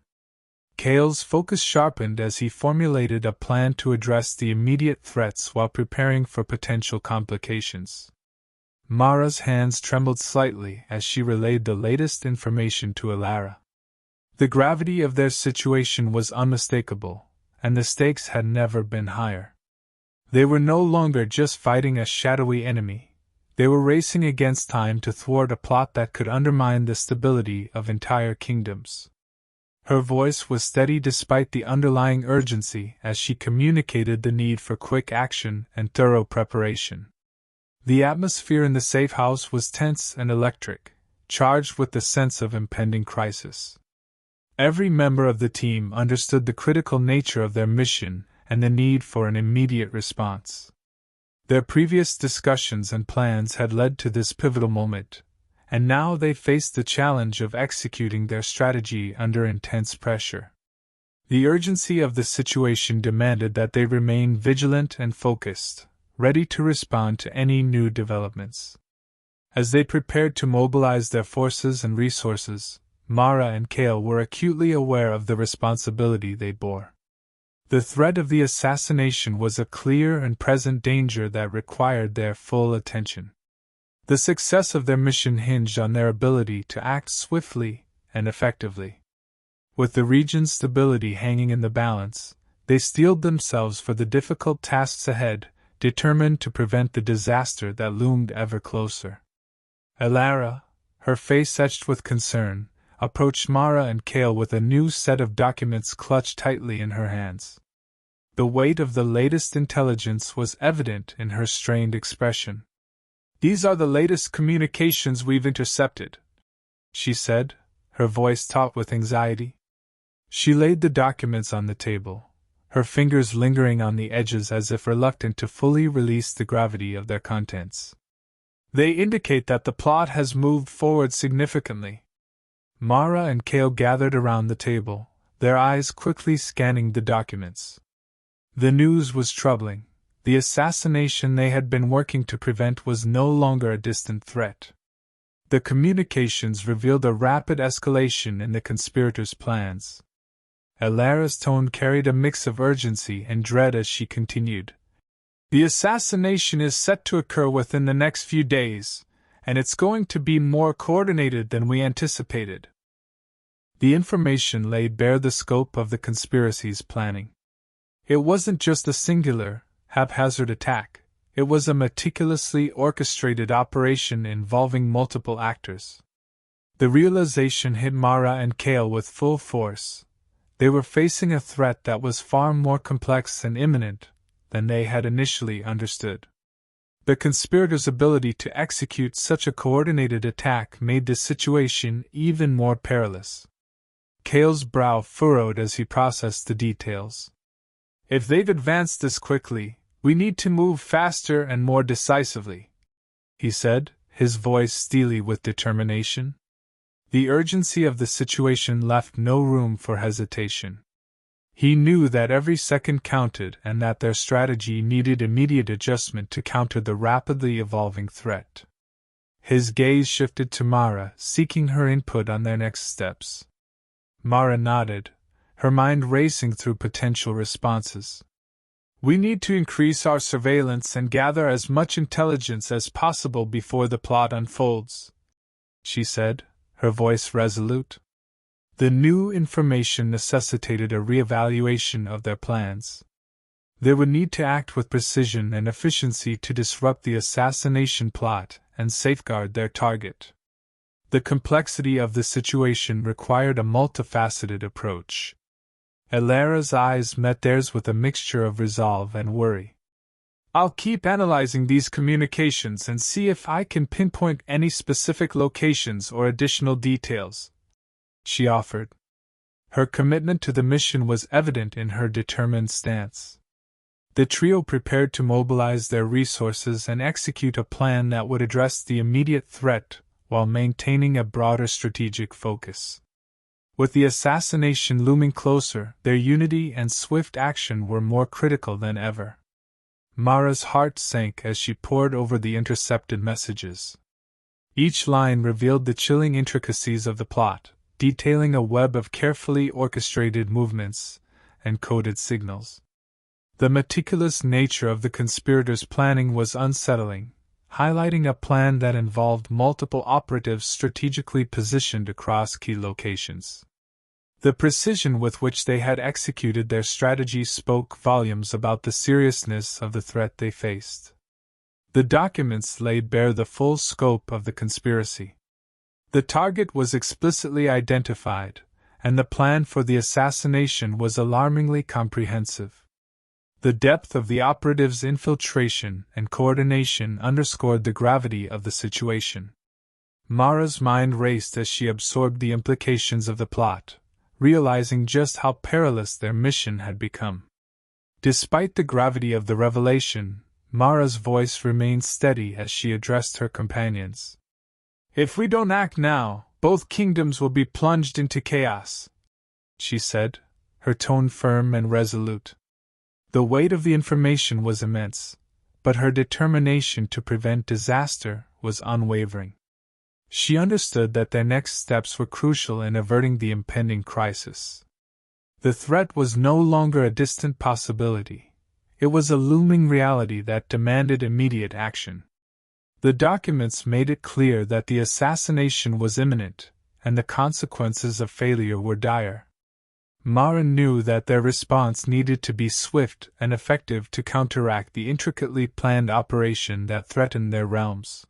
Kale's focus sharpened as he formulated a plan to address the immediate threats while preparing for potential complications. Mara's hands trembled slightly as she relayed the latest information to Alara. The gravity of their situation was unmistakable, and the stakes had never been higher. They were no longer just fighting a shadowy enemy, they were racing against time to thwart a plot that could undermine the stability of entire kingdoms. Her voice was steady despite the underlying urgency as she communicated the need for quick action and thorough preparation. The atmosphere in the safe house was tense and electric, charged with the sense of impending crisis. Every member of the team understood the critical nature of their mission and the need for an immediate response. Their previous discussions and plans had led to this pivotal moment, and now they faced the challenge of executing their strategy under intense pressure. The urgency of the situation demanded that they remain vigilant and focused, ready to respond to any new developments. As they prepared to mobilize their forces and resources, Mara and Kale were acutely aware of the responsibility they bore. The threat of the assassination was a clear and present danger that required their full attention. The success of their mission hinged on their ability to act swiftly and effectively. With the region's stability hanging in the balance, they steeled themselves for the difficult tasks ahead, determined to prevent the disaster that loomed ever closer. Elara, her face etched with concern, approached Mara and Kale with a new set of documents clutched tightly in her hands. The weight of the latest intelligence was evident in her strained expression. "These are the latest communications we've intercepted," she said, her voice taut with anxiety. She laid the documents on the table, her fingers lingering on the edges as if reluctant to fully release the gravity of their contents. "They indicate that the plot has moved forward significantly." Mara and Kale gathered around the table, their eyes quickly scanning the documents. The news was troubling. The assassination they had been working to prevent was no longer a distant threat. The communications revealed a rapid escalation in the conspirators' plans. Elara's tone carried a mix of urgency and dread as she continued. "The assassination is set to occur within the next few days, and it's going to be more coordinated than we anticipated." The information laid bare the scope of the conspiracy's planning. It wasn't just a singular, haphazard attack, it was a meticulously orchestrated operation involving multiple actors. The realization hit Mara and Kale with full force. They were facing a threat that was far more complex and imminent than they had initially understood. The conspirators' ability to execute such a coordinated attack made the situation even more perilous. Kale's brow furrowed as he processed the details. "If they've advanced this quickly, we need to move faster and more decisively," he said, his voice steely with determination. The urgency of the situation left no room for hesitation. He knew that every second counted and that their strategy needed immediate adjustment to counter the rapidly evolving threat. His gaze shifted to Mara, seeking her input on their next steps. Mara nodded, her mind racing through potential responses. "We need to increase our surveillance and gather as much intelligence as possible before the plot unfolds," she said, her voice resolute. The new information necessitated a reevaluation of their plans. They would need to act with precision and efficiency to disrupt the assassination plot and safeguard their target. The complexity of the situation required a multifaceted approach. Elara's eyes met theirs with a mixture of resolve and worry. "I'll keep analyzing these communications and see if I can pinpoint any specific locations or additional details," she offered. Her commitment to the mission was evident in her determined stance. The trio prepared to mobilize their resources and execute a plan that would address the immediate threat while maintaining a broader strategic focus. With the assassination looming closer, their unity and swift action were more critical than ever. Mara's heart sank as she pored over the intercepted messages. Each line revealed the chilling intricacies of the plot, detailing a web of carefully orchestrated movements and coded signals. The meticulous nature of the conspirators' planning was unsettling, highlighting a plan that involved multiple operatives strategically positioned across key locations. The precision with which they had executed their strategy spoke volumes about the seriousness of the threat they faced. The documents laid bare the full scope of the conspiracy. The target was explicitly identified, and the plan for the assassination was alarmingly comprehensive. The depth of the operatives' infiltration and coordination underscored the gravity of the situation. Mara's mind raced as she absorbed the implications of the plot, realizing just how perilous their mission had become. Despite the gravity of the revelation, Mara's voice remained steady as she addressed her companions. "If we don't act now, both kingdoms will be plunged into chaos," she said, her tone firm and resolute. The weight of the information was immense, but her determination to prevent disaster was unwavering. She understood that their next steps were crucial in averting the impending crisis. The threat was no longer a distant possibility. It was a looming reality that demanded immediate action. The documents made it clear that the assassination was imminent, and the consequences of failure were dire. Mara knew that their response needed to be swift and effective to counteract the intricately planned operation that threatened their realms.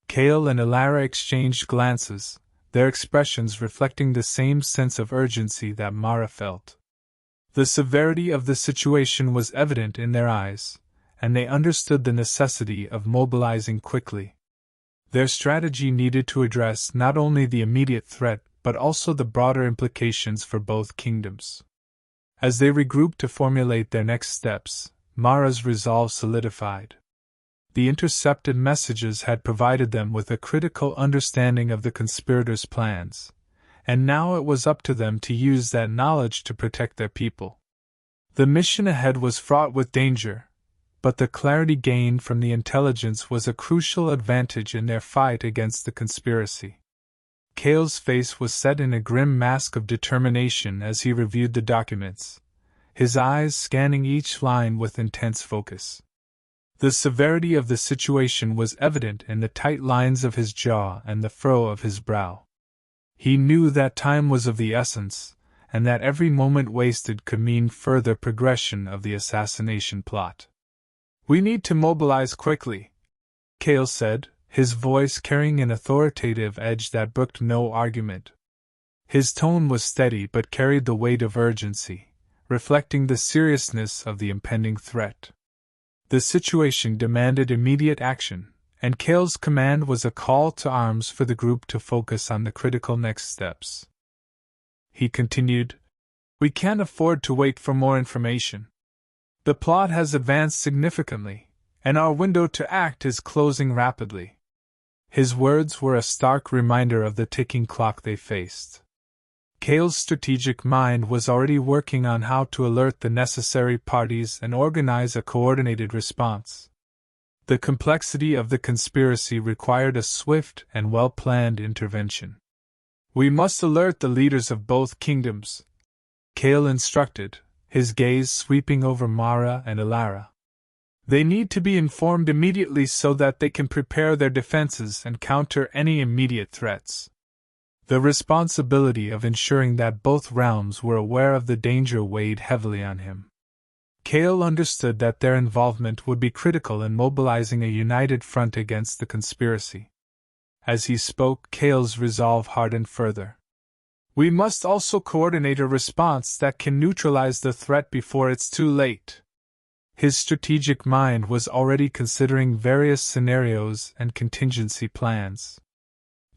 Cale and Elara exchanged glances, their expressions reflecting the same sense of urgency that Mara felt. The severity of the situation was evident in their eyes, and they understood the necessity of mobilizing quickly. Their strategy needed to address not only the immediate threat but also the broader implications for both kingdoms. As they regrouped to formulate their next steps, Mara's resolve solidified. The intercepted messages had provided them with a critical understanding of the conspirators' plans, and now it was up to them to use that knowledge to protect their people. The mission ahead was fraught with danger, but the clarity gained from the intelligence was a crucial advantage in their fight against the conspiracy. Cale's face was set in a grim mask of determination as he reviewed the documents, his eyes scanning each line with intense focus. The severity of the situation was evident in the tight lines of his jaw and the furrow of his brow. He knew that time was of the essence, and that every moment wasted could mean further progression of the assassination plot. "We need to mobilize quickly," Cale said, his voice carrying an authoritative edge that brooked no argument. His tone was steady but carried the weight of urgency, reflecting the seriousness of the impending threat. The situation demanded immediate action, and Cale's command was a call to arms for the group to focus on the critical next steps. He continued, "We can't afford to wait for more information. The plot has advanced significantly, and our window to act is closing rapidly." His words were a stark reminder of the ticking clock they faced. Cale's strategic mind was already working on how to alert the necessary parties and organize a coordinated response. The complexity of the conspiracy required a swift and well-planned intervention. "We must alert the leaders of both kingdoms," Cale instructed, his gaze sweeping over Mara and Elara. "They need to be informed immediately so that they can prepare their defenses and counter any immediate threats." The responsibility of ensuring that both realms were aware of the danger weighed heavily on him. Cale understood that their involvement would be critical in mobilizing a united front against the conspiracy. As he spoke, Cale's resolve hardened further. "We must also coordinate a response that can neutralize the threat before it's too late." His strategic mind was already considering various scenarios and contingency plans.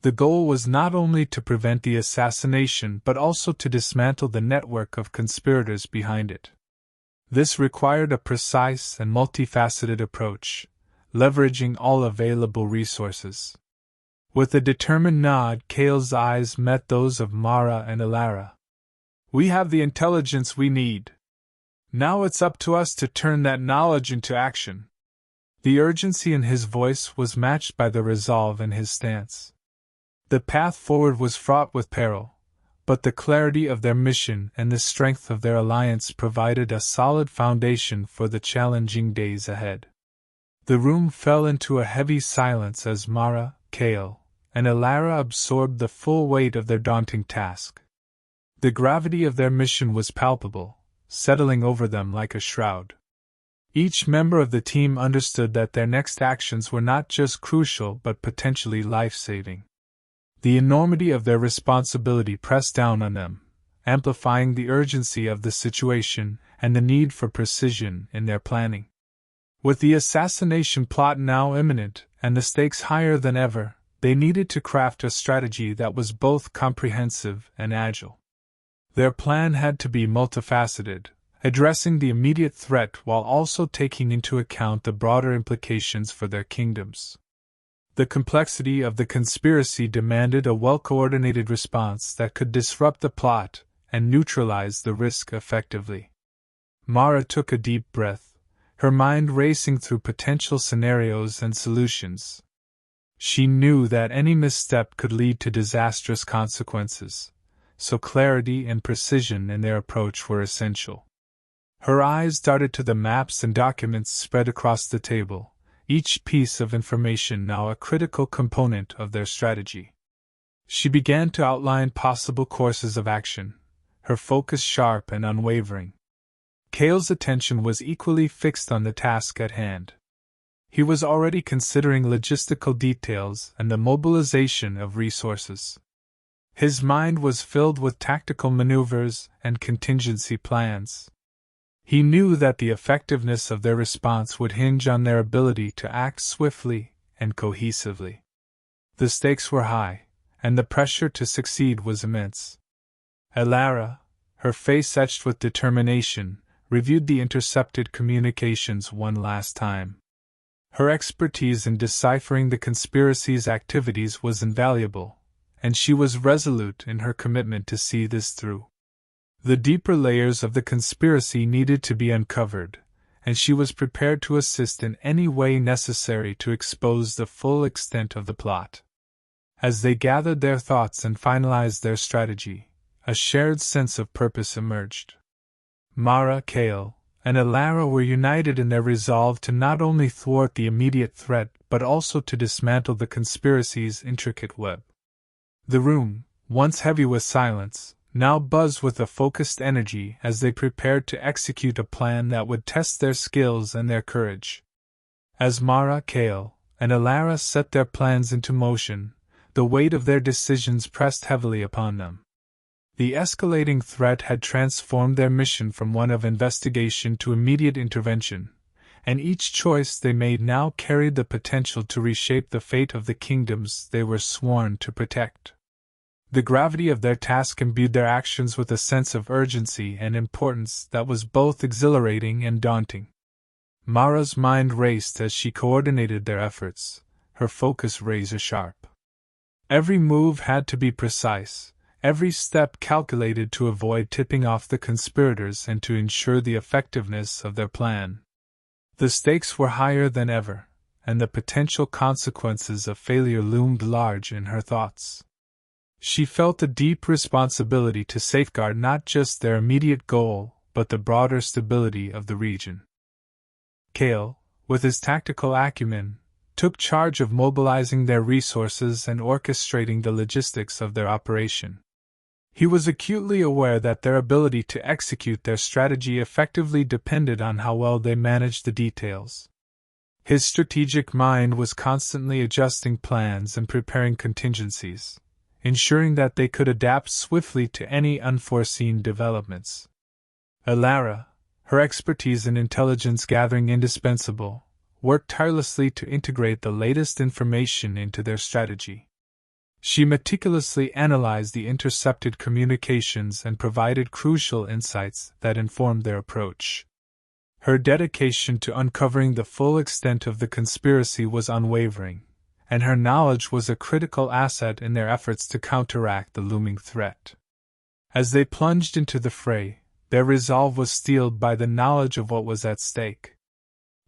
The goal was not only to prevent the assassination but also to dismantle the network of conspirators behind it. This required a precise and multifaceted approach, leveraging all available resources. With a determined nod, Cale's eyes met those of Mara and Elara. "We have the intelligence we need. Now it's up to us to turn that knowledge into action." The urgency in his voice was matched by the resolve in his stance. The path forward was fraught with peril, but the clarity of their mission and the strength of their alliance provided a solid foundation for the challenging days ahead. The room fell into a heavy silence as Mara, Cale, and Elara absorbed the full weight of their daunting task. The gravity of their mission was palpable, settling over them like a shroud. Each member of the team understood that their next actions were not just crucial but potentially life-saving. The enormity of their responsibility pressed down on them, amplifying the urgency of the situation and the need for precision in their planning. With the assassination plot now imminent and the stakes higher than ever, they needed to craft a strategy that was both comprehensive and agile. Their plan had to be multifaceted, addressing the immediate threat while also taking into account the broader implications for their kingdoms. The complexity of the conspiracy demanded a well-coordinated response that could disrupt the plot and neutralize the risk effectively. Mara took a deep breath, her mind racing through potential scenarios and solutions. She knew that any misstep could lead to disastrous consequences, so clarity and precision in their approach were essential. Her eyes darted to the maps and documents spread across the table, each piece of information now a critical component of their strategy. She began to outline possible courses of action, her focus sharp and unwavering. Cale's attention was equally fixed on the task at hand. He was already considering logistical details and the mobilization of resources. His mind was filled with tactical maneuvers and contingency plans. He knew that the effectiveness of their response would hinge on their ability to act swiftly and cohesively. The stakes were high, and the pressure to succeed was immense. Elara, her face etched with determination, reviewed the intercepted communications one last time. Her expertise in deciphering the conspiracy's activities was invaluable, and she was resolute in her commitment to see this through. The deeper layers of the conspiracy needed to be uncovered, and she was prepared to assist in any way necessary to expose the full extent of the plot. As they gathered their thoughts and finalized their strategy, a shared sense of purpose emerged. Mara, Cale, and Elara were united in their resolve to not only thwart the immediate threat but also to dismantle the conspiracy's intricate web. The room, once heavy with silence, now buzzed with a focused energy as they prepared to execute a plan that would test their skills and their courage. As Mara, Cale, and Elara set their plans into motion, the weight of their decisions pressed heavily upon them. The escalating threat had transformed their mission from one of investigation to immediate intervention, and each choice they made now carried the potential to reshape the fate of the kingdoms they were sworn to protect. The gravity of their task imbued their actions with a sense of urgency and importance that was both exhilarating and daunting. Mara's mind raced as she coordinated their efforts, her focus razor-sharp. Every move had to be precise, every step calculated to avoid tipping off the conspirators and to ensure the effectiveness of their plan. The stakes were higher than ever, and the potential consequences of failure loomed large in her thoughts. She felt a deep responsibility to safeguard not just their immediate goal, but the broader stability of the region. Cale, with his tactical acumen, took charge of mobilizing their resources and orchestrating the logistics of their operation. He was acutely aware that their ability to execute their strategy effectively depended on how well they managed the details. His strategic mind was constantly adjusting plans and preparing contingencies, ensuring that they could adapt swiftly to any unforeseen developments. Elara, her expertise in intelligence gathering indispensable, worked tirelessly to integrate the latest information into their strategy. She meticulously analyzed the intercepted communications and provided crucial insights that informed their approach. Her dedication to uncovering the full extent of the conspiracy was unwavering, and her knowledge was a critical asset in their efforts to counteract the looming threat. As they plunged into the fray, their resolve was steeled by the knowledge of what was at stake.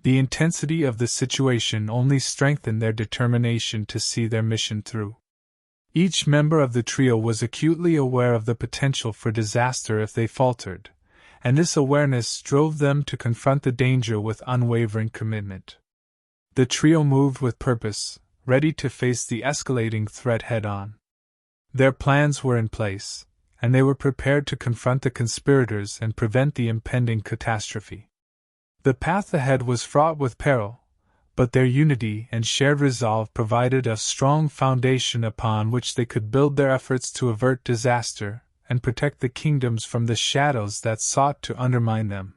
The intensity of the situation only strengthened their determination to see their mission through. Each member of the trio was acutely aware of the potential for disaster if they faltered, and this awareness drove them to confront the danger with unwavering commitment. The trio moved with purpose, ready to face the escalating threat head-on. Their plans were in place, and they were prepared to confront the conspirators and prevent the impending catastrophe. The path ahead was fraught with peril, but their unity and shared resolve provided a strong foundation upon which they could build their efforts to avert disaster and protect the kingdoms from the shadows that sought to undermine them.